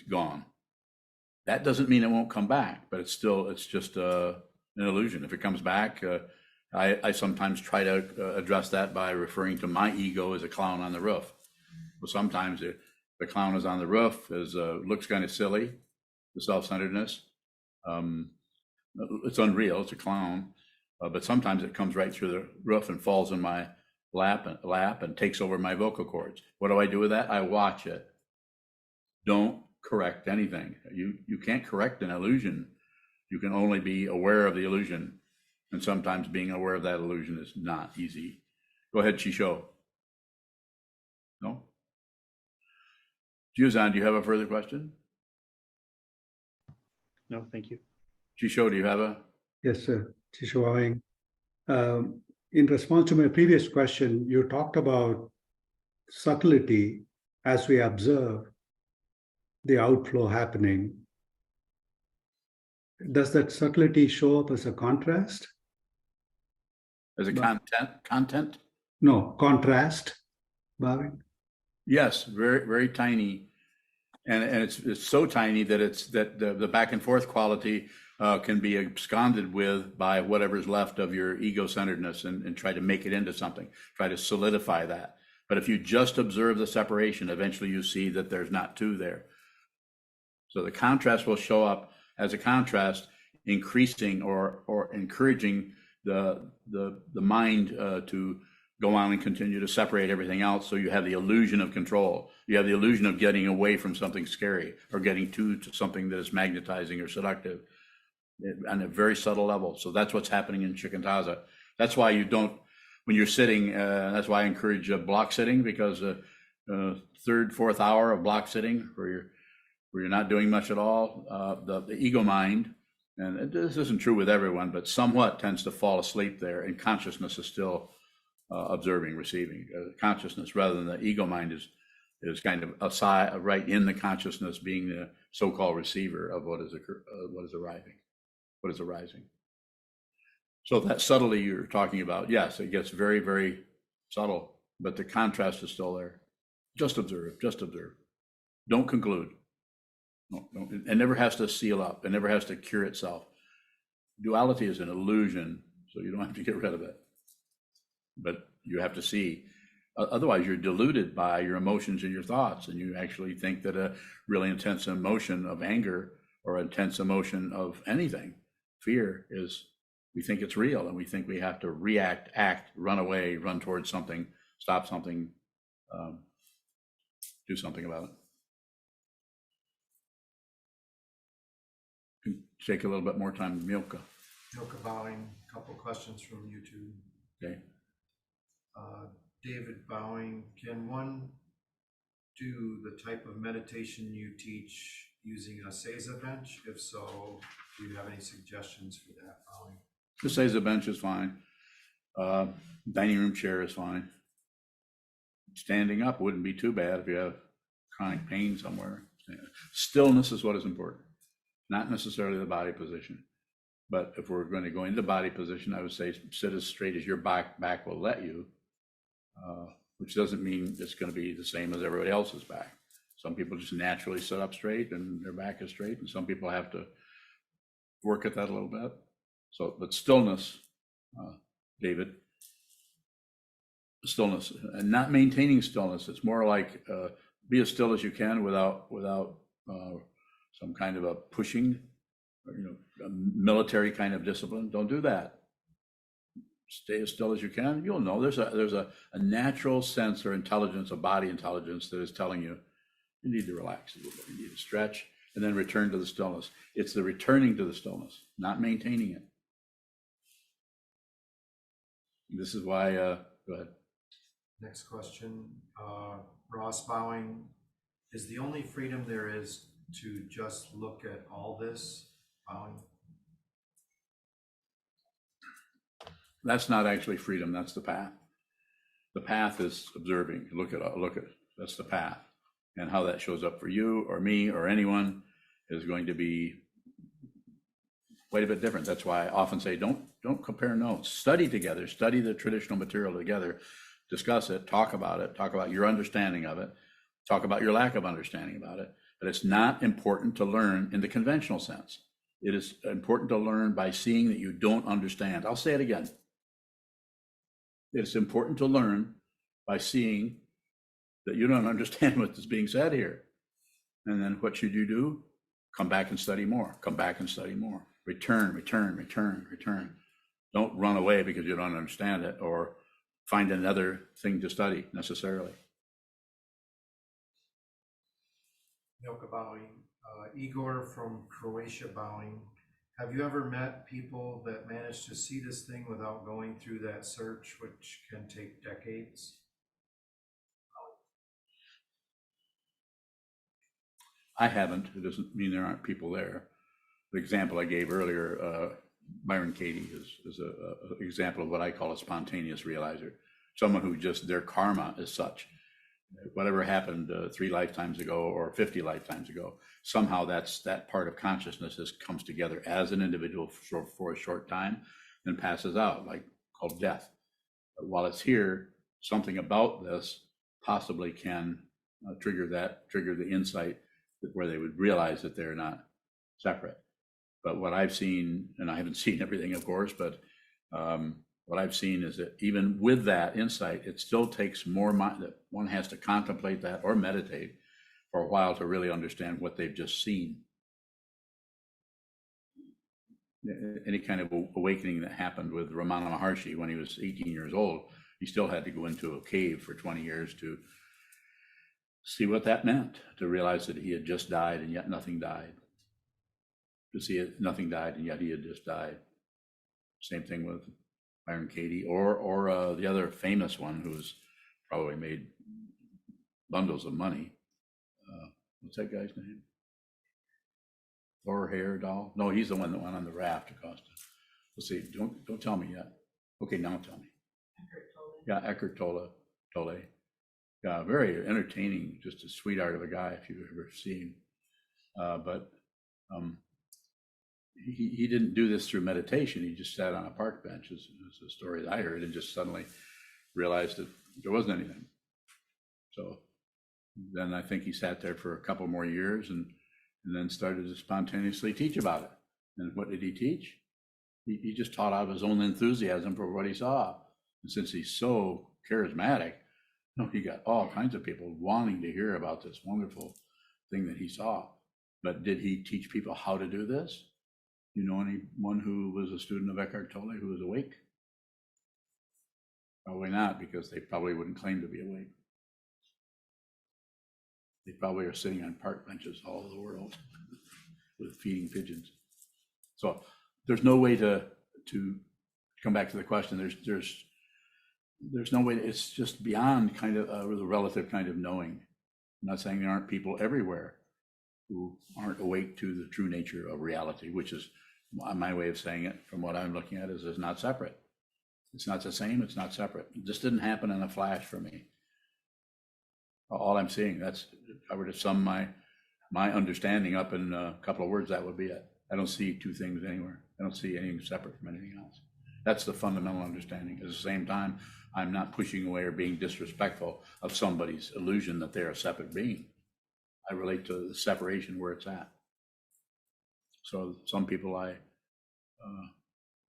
gone. That doesn't mean it won't come back, but it's just an illusion. If it comes back, I sometimes try to address that by referring to my ego as a clown on the roof. Well, sometimes the clown is on the roof, looks kind of silly, the self-centeredness. It's unreal, it's a clown, but sometimes it comes right through the roof and falls in my lap and takes over my vocal cords. What do I do with that? I watch it. Don't correct anything. You can't correct an illusion. You can only be aware of the illusion. And sometimes being aware of that illusion is not easy. Go ahead, Chisho. No? Sokuzan, do you have a further question? No, thank you. Chisho, do you have a? Yes, sir. Chisho. In response to my previous question, you talked about subtlety as we observe the outflow happening. Does that subtlety show up as a contrast? As a content? No, contrast, Bhavin? Yes, very, very tiny. And it's so tiny that the back and forth quality can be absconded with by whatever's left of your ego-centeredness and try to make it into something, try to solidify that. But if you just observe the separation, eventually you see that there's not two there. So the contrast will show up as a contrast, increasing or encouraging the mind to go on and continue to separate everything else. So you have the illusion of control. You have the illusion of getting away from something scary or getting to something that is magnetizing or seductive on a very subtle level. So that's what's happening in shikantaza. That's why you don't, when you're sitting, that's why I encourage block sitting, because third, fourth hour of block sitting where you're not doing much at all, the ego mind, and this isn't true with everyone, but somewhat tends to fall asleep there, and consciousness is still observing, receiving. Consciousness, rather than the ego mind, is kind of aside, right in the consciousness, being the so-called receiver of what is arising. So that subtlety you're talking about, yes, it gets very, very subtle, but the contrast is still there. Just observe, just observe. Don't conclude. No, it never has to seal up. It never has to cure itself. Duality is an illusion, so you don't have to get rid of it. But you have to see. Otherwise, you're deluded by your emotions and your thoughts, and you actually think that a really intense emotion of anger or intense emotion of anything, fear, is, we think it's real, and we think we have to react, act, run away, run towards something, stop something, do something about it. Take a little bit more time, Milka. Milka Bowing, a couple questions from YouTube. Okay. David Bowing, can one do the type of meditation you teach using a Seiza bench? If so, do you have any suggestions for that, Bowing? The Seiza bench is fine. Dining room chair is fine. Standing up wouldn't be too bad if you have chronic pain somewhere. Stillness is what is important, not necessarily the body position. But if we're going to go into body position, I would say sit as straight as your back will let you, which doesn't mean it's going to be the same as everybody else's back. Some people just naturally sit up straight and their back is straight, and some people have to work at that a little bit. So, but stillness, David, stillness, and not maintaining stillness. It's more like be as still as you can without some kind of a pushing, or, a military kind of discipline. Don't do that. Stay as still as you can. You'll know there's a natural sense or intelligence, a body intelligence, that is telling you you need to relax a little bit, you need to stretch, and then return to the stillness. It's the returning to the stillness, not maintaining it. This is why, go ahead. Next question, Ross Bowing, is the only freedom there is to just look at all this, Bowing? That's not actually freedom, that's the path. The path is observing, look at it, that's the path. And how that shows up for you or me or anyone is going to be quite a bit different. That's why I often say, don't compare notes. Study together, study the traditional material together, discuss it, talk about your understanding of it, talk about your lack of understanding about it. But it's not important to learn in the conventional sense. It is important to learn by seeing that you don't understand. I'll say it again. It's important to learn by seeing that you don't understand what is being said here. And then what should you do? Come back and study more. Come back and study more. Return, return, return, return. Don't run away because you don't understand it, or find another thing to study necessarily. Milka Bowing, Igor from Croatia Bowing, have you ever met people that manage to see this thing without going through that search, which can take decades? I haven't. It doesn't mean there aren't people there. The example I gave earlier, Byron Katie is an example of what I call a spontaneous realizer. Someone who just, their karma is such. Whatever happened 3 lifetimes ago or 50 lifetimes ago, somehow that part of consciousness comes together as an individual for a short time, then passes out, like called death. But while it's here, something about this possibly can trigger the insight where they would realize that they're not separate. But what I've seen, and I haven't seen everything, of course, but what I've seen is that even with that insight, it still takes more mind, that one has to contemplate that or meditate for a while to really understand what they've just seen. Any kind of awakening that happened with Ramana Maharshi when he was 18 years old, he still had to go into a cave for 20 years to see what that meant, to realize that he had just died and yet nothing died. To see it, nothing died and yet he had just died. Same thing with Byron Katie, or the other famous one who's probably made bundles of money. What's that guy's name? Thor Heyerdahl? No, he's the one that went on the raft to Costa. Let's see. Don't tell me yet. Okay, now tell me. Yeah, Eckhart Tolle. Yeah, very entertaining, just a sweetheart of a guy if you've ever seen him. But he didn't do this through meditation. He just sat on a park bench, is the story that I heard, and just suddenly realized that there wasn't anything. So then I think he sat there for a couple more years and then started to spontaneously teach about it. And what did he teach? He just taught out of his own enthusiasm for what he saw. And since he's so charismatic, he got all kinds of people wanting to hear about this wonderful thing that he saw. But did he teach people how to do this? You know anyone who was a student of Eckhart Tolle who was awake? Probably not, because they probably wouldn't claim to be awake. They probably are sitting on park benches all over the world with feeding pigeons. So there's no way to come back to the question. There's no way. It's just beyond kind of the relative kind of knowing. I'm not saying there aren't people everywhere who aren't awake to the true nature of reality, which is my way of saying it from what I'm looking at is not separate. It's not the same, it's not separate. This didn't happen in a flash for me. All I'm seeing, if I were to sum my understanding up in a couple of words, that would be it. I don't see two things anywhere. I don't see anything separate from anything else. That's the fundamental understanding. At the same time, I'm not pushing away or being disrespectful of somebody's illusion that they're a separate being. I relate to the separation where it's at. So some people I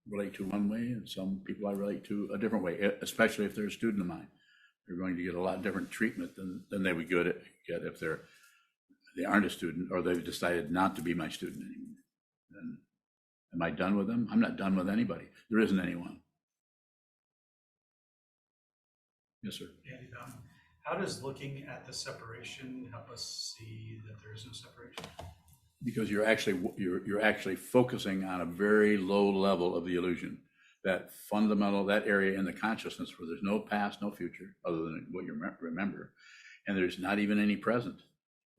relate to one way, and some people I relate to a different way, especially if they're a student of mine. They're going to get a lot different treatment than they would get if they aren't a student, or they've decided not to be my student anymore. Then am I done with them? I'm not done with anybody. There isn't anyone. Yes, sir. Andy, how does looking at the separation help us see that there is no separation? Because you're actually focusing on a very low level of the illusion, that fundamental, that area in the consciousness where there's no past, no future, other than what you remember, and there's not even any present.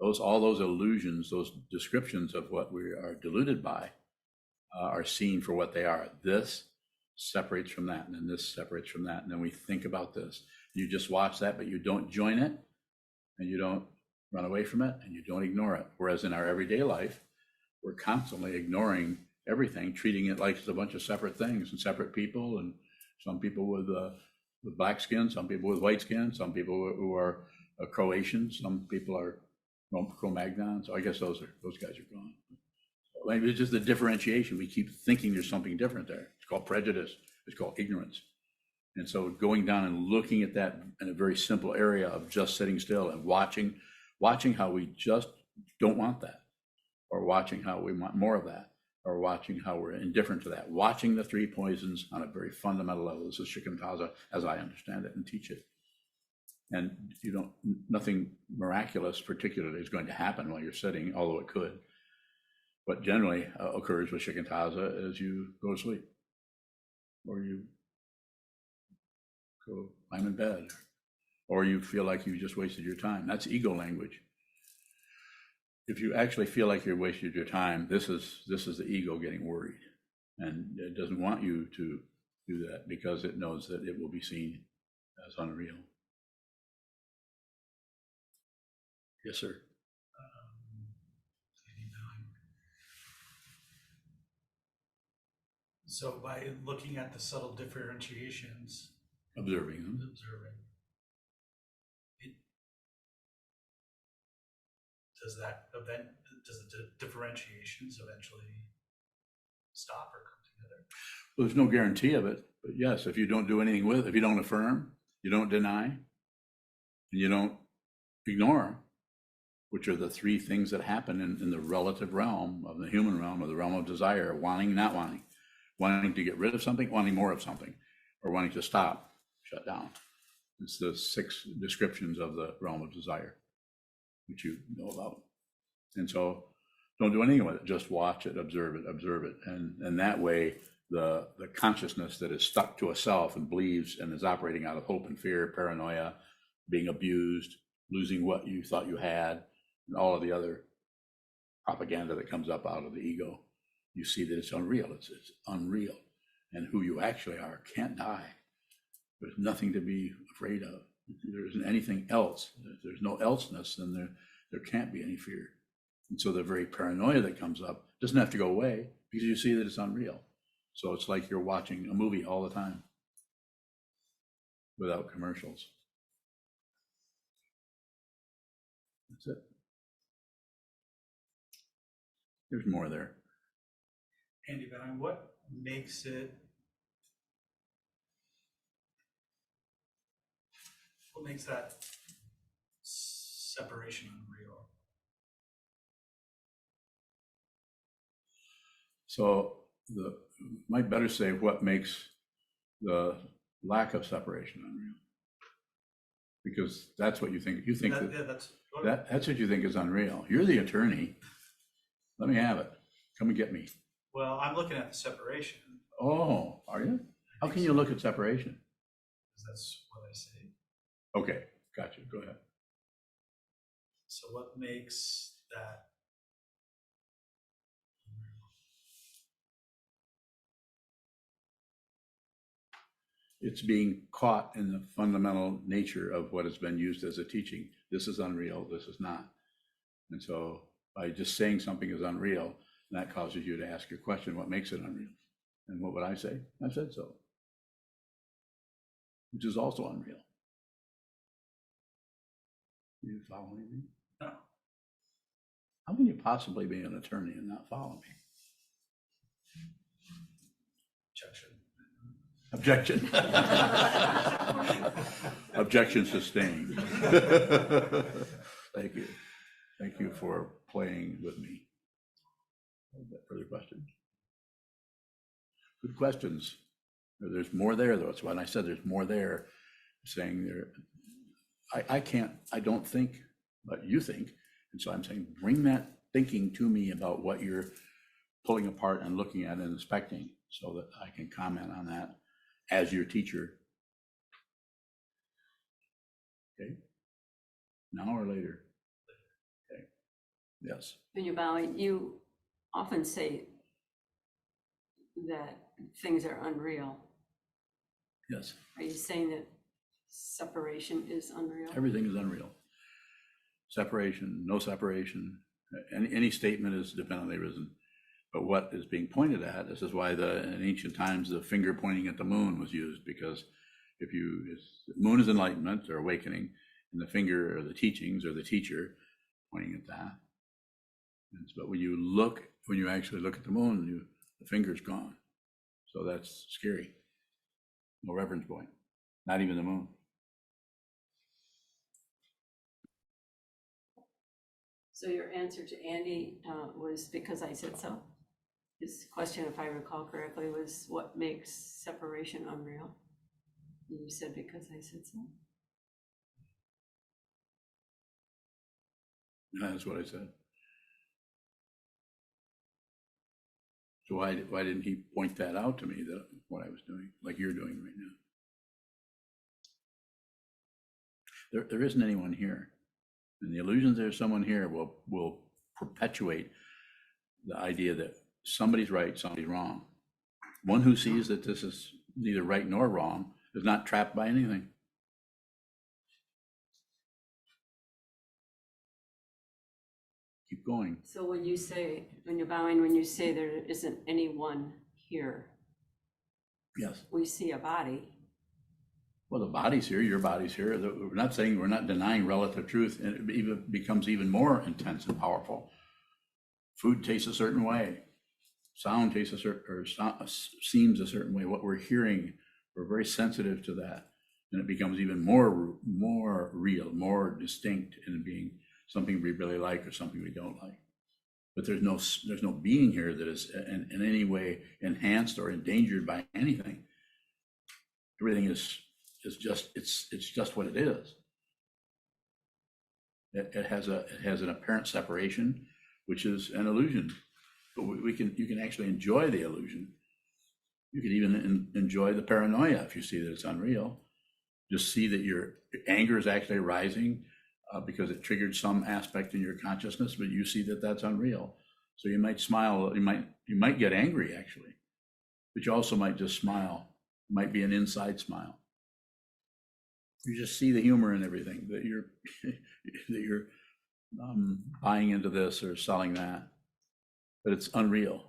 All those illusions, those descriptions of what we are deluded by, are seen for what they are. This separates from that, and then this separates from that, and then we think about this. You just watch that, but you don't join it, and you don't run away from it, and you don't ignore it. Whereas in our everyday life, we're constantly ignoring everything, treating it like it's a bunch of separate things and separate people, and some people with black skin, some people with white skin, some people who are Croatian, some people are Cro-Magnon. So I guess those guys are gone. Like, it's just the differentiation. We keep thinking there's something different there. It's called prejudice. It's called ignorance. And so going down and looking at that in a very simple area of just sitting still and watching how we just don't want that, or watching how we want more of that, or watching how we're indifferent to that, watching the three poisons on a very fundamental level. This is Shikantaza as I understand it and teach it. And nothing miraculous particularly is going to happen while you're sitting, although it could. What generally occurs with Shikantaza is you go to sleep, or you go climb in bed, or you feel like you just wasted your time. That's ego language. If you actually feel like you're wasted your time, this is the ego getting worried, and it doesn't want you to do that because it knows that it will be seen as unreal. Yes, sir. So by looking at the subtle differentiations, Observing them. Does the differentiations eventually stop or come together? Well, there's no guarantee of it, but yes, if you don't do anything with it, if you don't affirm, you don't deny, and you don't ignore, which are the three things that happen in the relative realm of the human realm, or the realm of desire: wanting, not wanting, wanting to get rid of something, wanting more of something, or wanting to stop, shut down. It's the 6 descriptions of the realm of desire, which you know about. And so don't do anything with it, just watch it, observe it. And that way, the consciousness that is stuck to a self and believes and is operating out of hope and fear, paranoia, being abused, losing what you thought you had, and all of the other propaganda that comes up out of the ego, you see that it's unreal. It's unreal. And who you actually are can't die. There's nothing to be afraid of. If there isn't anything else, if there's no elseness, then there can't be any fear. And so the very paranoia that comes up doesn't have to go away because you see that it's unreal. So it's like you're watching a movie all the time without commercials. That's it. There's more there. Andy Van, what makes it, what makes that separation unreal? So might better say what makes the lack of separation unreal, because that's what you think. You think that's what you think is unreal. You're the attorney. Let me have it. Come and get me. Well, I'm looking at the separation. Oh, are you? How can you look at separation? Because that's what I say. Okay, gotcha. Go ahead. So what makes that It's being caught in the fundamental nature of what has been used as a teaching. This is unreal, this is not. And so by just saying something is unreal, that causes you to ask your question, what makes it unreal? And what would I say? I said so. Which is also unreal. You following me? No. How can you possibly be an attorney and not follow me? objection? Objection. Objection sustained. Thank you. Thank you for playing with me. Further questions? Good questions. There's more there, though. That's why I said there's more there. Saying there, I don't think, but you think. And so I'm saying, bring that thinking to me about what you're pulling apart and looking at and inspecting so that I can comment on that as your teacher. Okay. Now or later? Okay. Yes. When you're bowing, you often say that things are unreal. Yes. Are you saying that separation is unreal? Everything is unreal. Separation, no separation, any statement is dependently risen. But what is being pointed at, this is why in ancient times, the finger pointing at the moon was used, because if the moon is enlightenment or awakening, and the finger or the teachings or the teacher pointing at that. But when you actually look at the moon, the finger's gone. So that's scary. No reference point, not even the moon. So your answer to Andy was because I said so? His question, if I recall correctly, was what makes separation unreal? And you said because I said so? That's what I said. So why didn't he point that out to me, that what I was doing, like you're doing right now? There isn't anyone here. And the illusions there's someone here will perpetuate the idea that somebody's right, somebody's wrong. One who sees that this is neither right nor wrong is not trapped by anything. Keep going. So when you're bowing, when you say there isn't anyone here, Yes. we see a body. Well, the body's here, your body's here. We're not saying, we're not denying relative truth, and it even becomes even more intense and powerful. Food tastes a certain way. Sound tastes a certain, or seems a certain way. What we're hearing, we're very sensitive to that. And it becomes even more real, more distinct in being something we really like or something we don't like. But there's no being here that is in any way enhanced or endangered by anything. Everything is just, it's just what it is. It has an apparent separation, which is an illusion. But you can actually enjoy the illusion. You can even enjoy the paranoia if you see that it's unreal. Just see that your anger is actually rising because it triggered some aspect in your consciousness, but you see that that's unreal. So you might smile, you might get angry actually, but you also might just smile. It might be an inside smile. You just see the humor in everything, that you're that you're buying into this or selling that, but it's unreal.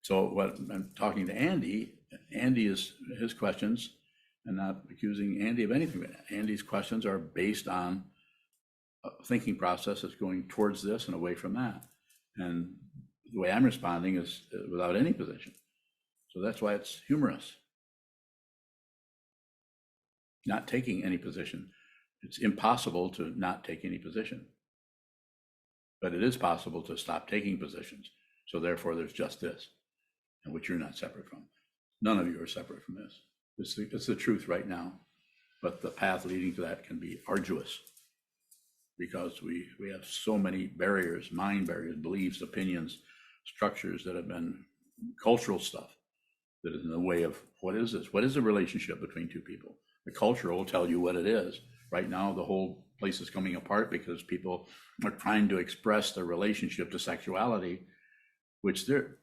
So what I'm talking to Andy is his questions, and not accusing Andy of anything, but Andy's questions are based on a thinking process that's going towards this and away from that. And the way I'm responding is without any position. So that's why it's humorous. Not taking any position. It's impossible to not take any position. But it is possible to stop taking positions. So therefore there's just this, and which you're not separate from. None of you are separate from this. It's the truth right now. But the path leading to that can be arduous, because we have so many barriers, mind barriers, beliefs, opinions, structures that have been cultural stuff that is in the way of what is this? What is the relationship between two people? The culture will tell you what it is. Right now, the whole place is coming apart because people are trying to express their relationship to sexuality, which they're,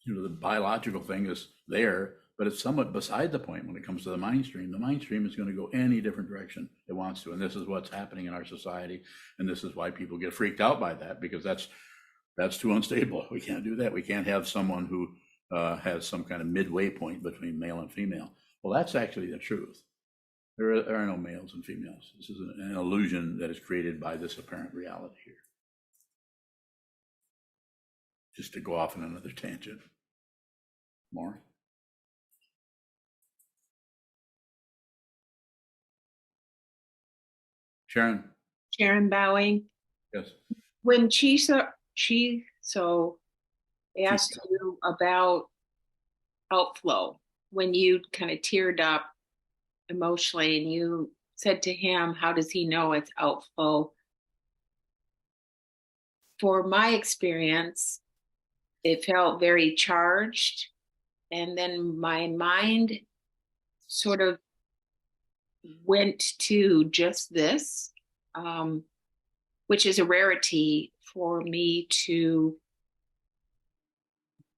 the biological thing is there, but it's somewhat beside the point when it comes to the mind stream. The mind stream is going to go any different direction it wants to. And this is what's happening in our society. And this is why people get freaked out by that, because that's too unstable. We can't do that. We can't have someone who has some kind of midway point between male and female. Well, that's actually the truth. There are no males and females. This is an illusion that is created by this apparent reality here. Just to go off on another tangent. More? Sharon? Sharon Bowing. Yes. When Chiso asked you about outflow, when you kind of teared up emotionally and you said to him, how does he know it's outflow? For my experience, it felt very charged. And then my mind sort of went to just this, which is a rarity for me to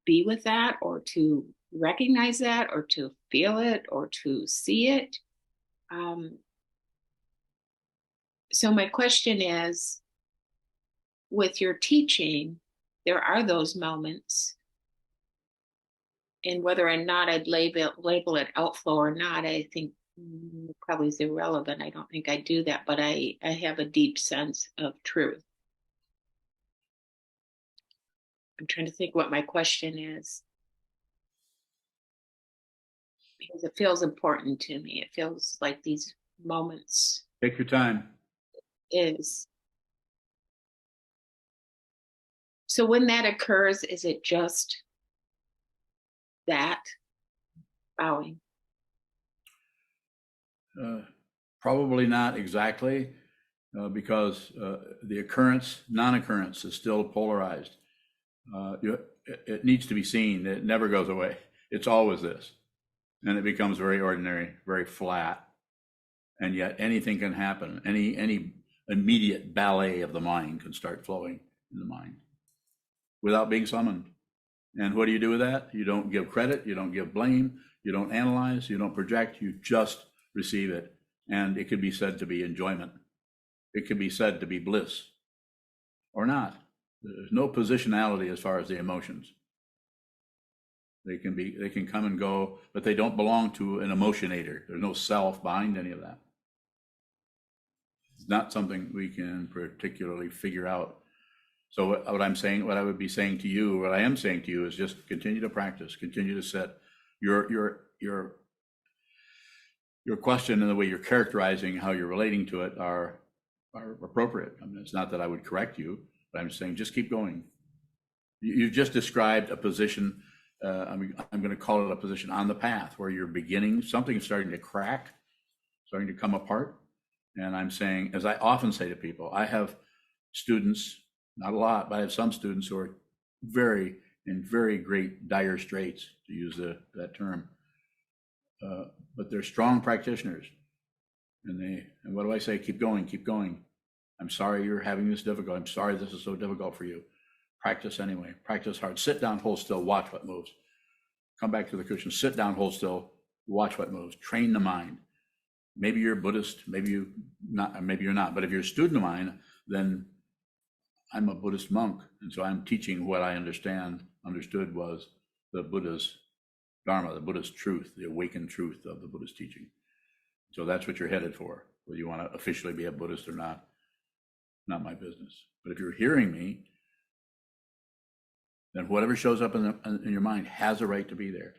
be with that, or to recognize that, or to feel it, or to see it. So my question is, with your teaching, there are those moments, and whether or not I'd label it outflow or not, I think probably is irrelevant. I don't think I do that, but I have a deep sense of truth. I'm trying to think what my question is, because it feels important to me. It feels like these moments. Take your time. Is. So when that occurs, is it just that? Bowing? Probably not exactly, because the non-occurrence is still polarized. It needs to be seen. It never goes away. It's always this. And it becomes very ordinary, very flat. And yet anything can happen. Any immediate ballet of the mind can start flowing in the mind without being summoned. And what do you do with that? You don't give credit, you don't give blame, you don't analyze, you don't project, you just receive it. And it could be said to be enjoyment. It could be said to be bliss or not. There's no positionality as far as the emotions. They can come and go, but they don't belong to an emotionator. There's no self behind any of that. It's not something we can particularly figure out. So what I'm saying, what I would be saying to you, what I am saying to you is just continue to practice, continue to set your question and the way you're characterizing how you're relating to it are appropriate. I mean, it's not that I would correct you, but I'm saying just keep going. You just described a position. I'm going to call it a position on the path where you're beginning, something is starting to crack, starting to come apart. And I'm saying, as I often say to people, I have students, not a lot, but I have some students who are in very great dire straits, to use that term. But they're strong practitioners. And what do I say? Keep going, keep going. I'm sorry you're having this difficult. I'm sorry this is so difficult for you. Practice anyway. Practice hard. Sit down, hold still, watch what moves. Come back to the cushion. Sit down, hold still. watch what moves, train the mind. Maybe you're a Buddhist, maybe you're not. But if you're a student of mine, then I'm a Buddhist monk. And so I'm teaching what I understood was the Buddha's Dharma, the Buddha's truth, the awakened truth of the Buddha's teaching. So that's what you're headed for, whether you want to officially be a Buddhist or not my business. But if you're hearing me, then whatever shows up in your mind has a right to be there.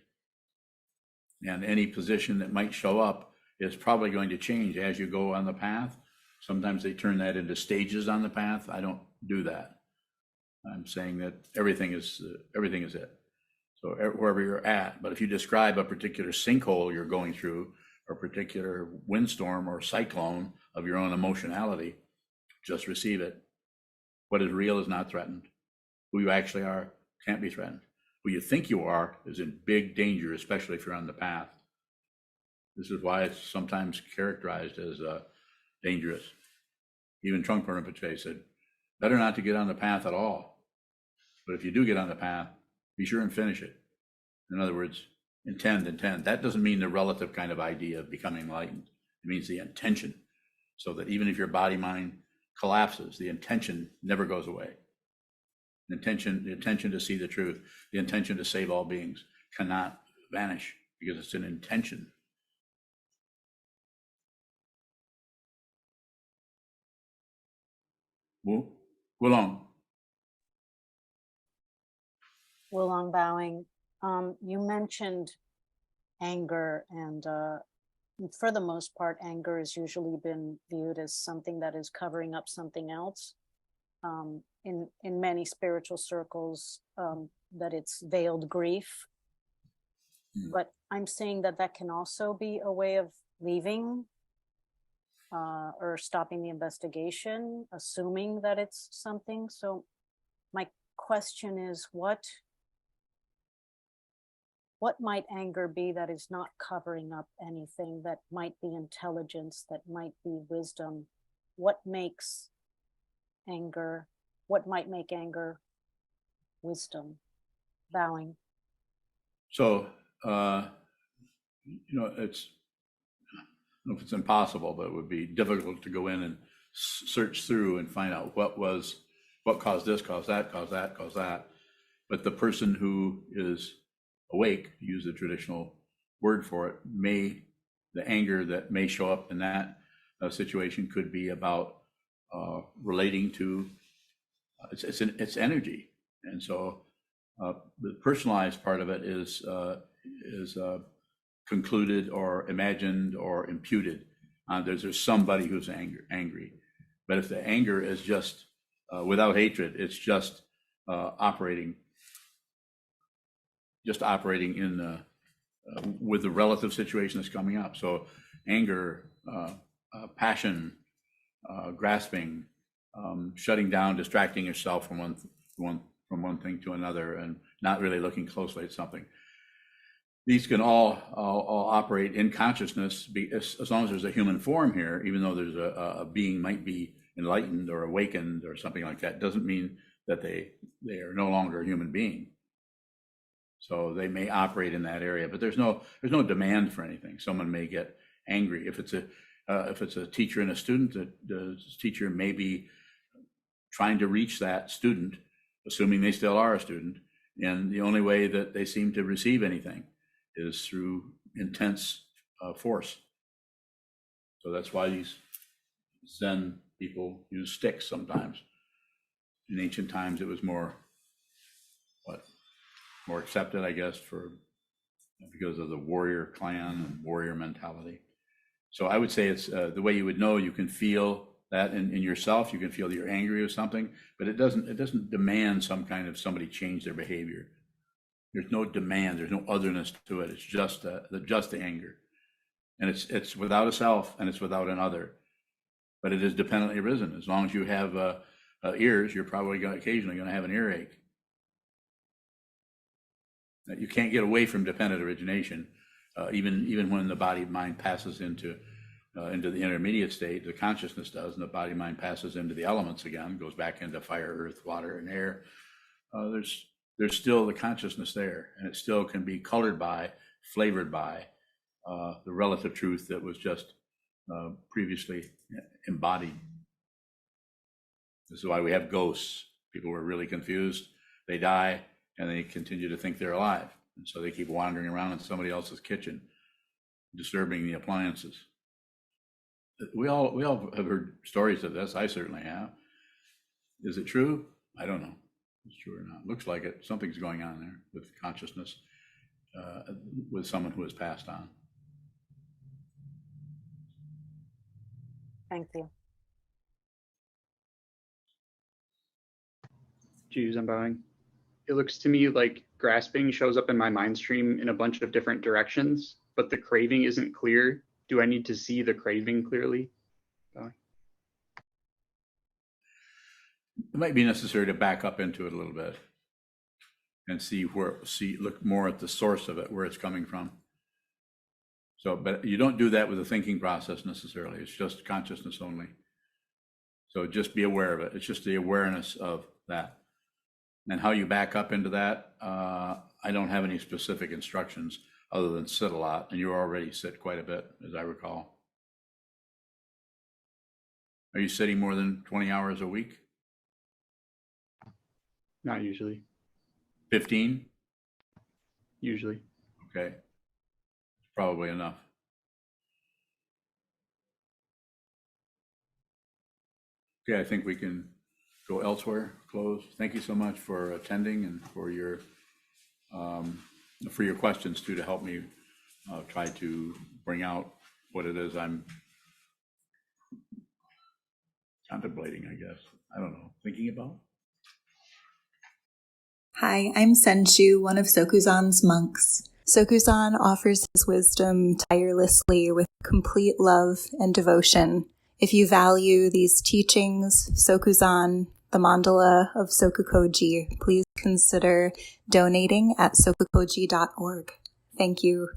And any position that might show up is probably going to change as you go on the path. Sometimes they turn that into stages on the path. I don't do that. I'm saying that everything is it. So wherever you're at, but if you describe a particular sinkhole you're going through, or a particular windstorm or cyclone of your own emotionality, just receive it. What is real is not threatened. Who you actually are can't be threatened. Who you think you are is in big danger, especially if you're on the path. This is why it's sometimes characterized as dangerous. Even Trungpa Rinpoche said, better not to get on the path at all. But if you do get on the path, be sure and finish it. In other words, intend. That doesn't mean the relative kind of idea of becoming enlightened. It means the intention. So that even if your body-mind collapses, the intention never goes away. The intention to see the truth, the intention to save all beings cannot vanish because it's an intention. Wulong. Wulong bowing. You mentioned anger, and for the most part, anger has usually been viewed as something that is covering up something else. In many spiritual circles, that it's veiled grief. But I'm saying that can also be a way of leaving or stopping the investigation, assuming that it's something. So my question is, what might anger be that is not covering up anything, that might be intelligence, that might be wisdom? What makes anger, what might make anger wisdom? Bowing. So, it's, I don't know if it's impossible, but it would be difficult to go in and search through and find out what caused this, caused that. But the person who is awake, to use the traditional word for it, the anger that may show up in that situation could be about relating to it's energy. And so the personalized part of it is concluded or imagined or imputed. There's somebody who's angry. But if the anger is just without hatred, it's just operating in with the relative situation that's coming up. So anger, passion, grasping, shutting down, distracting yourself from one thing to another, and not really looking closely at something. These can all operate in consciousness, as long as there's a human form here. Even though there's a being might be enlightened or awakened or something like that, doesn't mean that they are no longer a human being. So they may operate in that area, but there's no demand for anything. Someone may get angry if it's a teacher and a student. The teacher may be trying to reach that student, assuming they still are a student, and the only way that they seem to receive anything is through intense force. So that's why these Zen people use sticks sometimes. In ancient times, it was more accepted, I guess, because of the warrior clan and warrior mentality. So I would say it's the way you would know. You can feel that in yourself. You can feel that you're angry or something, but it doesn't demand some kind of somebody change their behavior. There's no demand. There's no otherness to it. It's just the anger, and it's without a self and it's without an other, but it is dependently arisen. As long as you have ears, you're probably occasionally going to have an earache. You can't get away from dependent origination, even when the body-mind passes into the intermediate state. The consciousness does, and the body-mind passes into the elements again, goes back into fire, earth, water, and air. There's still the consciousness there, and it still can be colored by, flavored by the relative truth that was just previously embodied. This is why we have ghosts. People were really confused. They die and they continue to think they're alive. And so they keep wandering around in somebody else's kitchen, disturbing the appliances. We all have heard stories of this. I certainly have. Is it true? I don't know. It's true or not. Looks like it. Something's going on there with consciousness, with someone who has passed on. Thank you. Jews unbowing. It looks to me like grasping shows up in my mind stream in a bunch of different directions, but the craving isn't clear. Do I need to see the craving clearly? It might be necessary to back up into it a little bit and look more at the source of it, where it's coming from. So, but you don't do that with the thinking process necessarily. It's just consciousness only. So just be aware of it. It's just the awareness of that. And how you back up into that, I don't have any specific instructions other than sit a lot, and you already sit quite a bit, as I recall. Are you sitting more than 20 hours a week? Not usually. 15? Usually. Okay. Probably enough. Okay, I think we can go elsewhere, close. Thank you so much for attending and for your questions too, to help me try to bring out what it is I'm contemplating, I guess. I don't know, thinking about. Hi, I'm Senshu, one of Sokuzan's monks. Sokuzan offers his wisdom tirelessly with complete love and devotion. If you value these teachings, Sokuzan, the mandala of SokukoJi, please consider donating at sokukoji.org. Thank you.